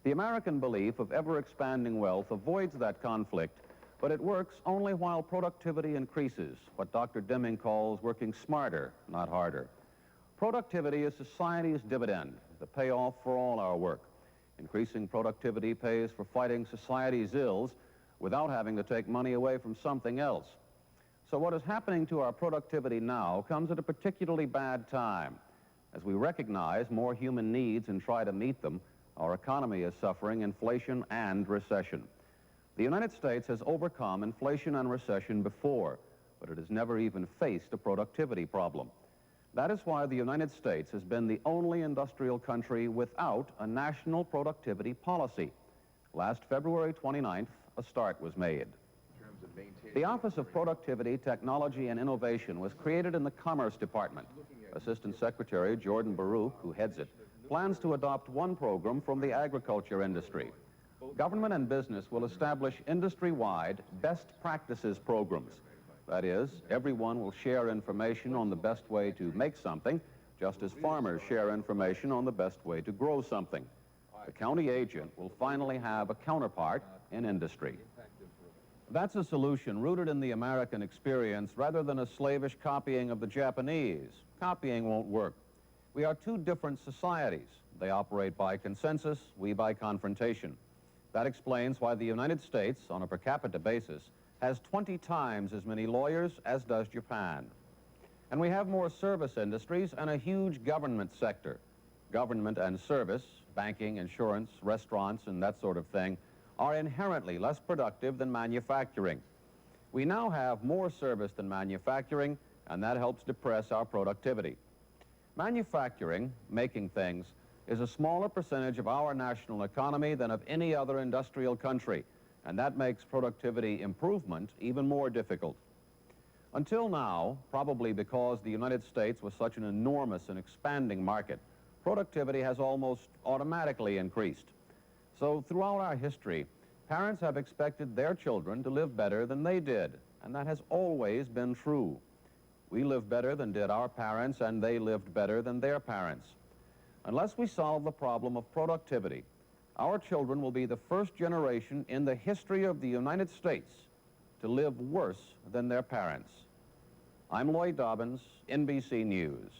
The American belief of ever-expanding wealth avoids that conflict, but it works only while productivity increases, what Dr. Deming calls working smarter, not harder. Productivity is society's dividend, the payoff for all our work. Increasing productivity pays for fighting society's ills without having to take money away from something else. So what is happening to our productivity now comes at a particularly bad time. As we recognize more human needs and try to meet them, our economy is suffering inflation and recession. The United States has overcome inflation and recession before, but it has never even faced a productivity problem. That is why the United States has been the only industrial country without a national productivity policy. Last February 29th, a start was made. The Office of Productivity, Technology, and Innovation was created in the Commerce Department. Assistant Secretary Jordan Baruch, who heads it, plans to adopt one program from the agriculture industry. Government and business will establish industry-wide best practices programs. That is, everyone will share information on the best way to make something, just as farmers share information on the best way to grow something. The county agent will finally have a counterpart in industry. That's a solution rooted in the American experience rather than a slavish copying of the Japanese. Copying won't work. We are two different societies. They operate by consensus, we by confrontation. That explains why the United States, on a per capita basis, has 20 times as many lawyers as does Japan. And we have more service industries and a huge government sector. Government and service, banking, insurance, restaurants, and that sort of thing, are inherently less productive than manufacturing. We now have more service than manufacturing, and that helps depress our productivity. Manufacturing, making things, is a smaller percentage of our national economy than of any other industrial country, and that makes productivity improvement even more difficult. Until now, probably because the United States was such an enormous and expanding market, productivity has almost automatically increased. So throughout our history, parents have expected their children to live better than they did, and that has always been true. We lived better than did our parents, and they lived better than their parents. Unless we solve the problem of productivity, our children will be the first generation in the history of the United States to live worse than their parents. I'm Lloyd Dobyns, NBC News.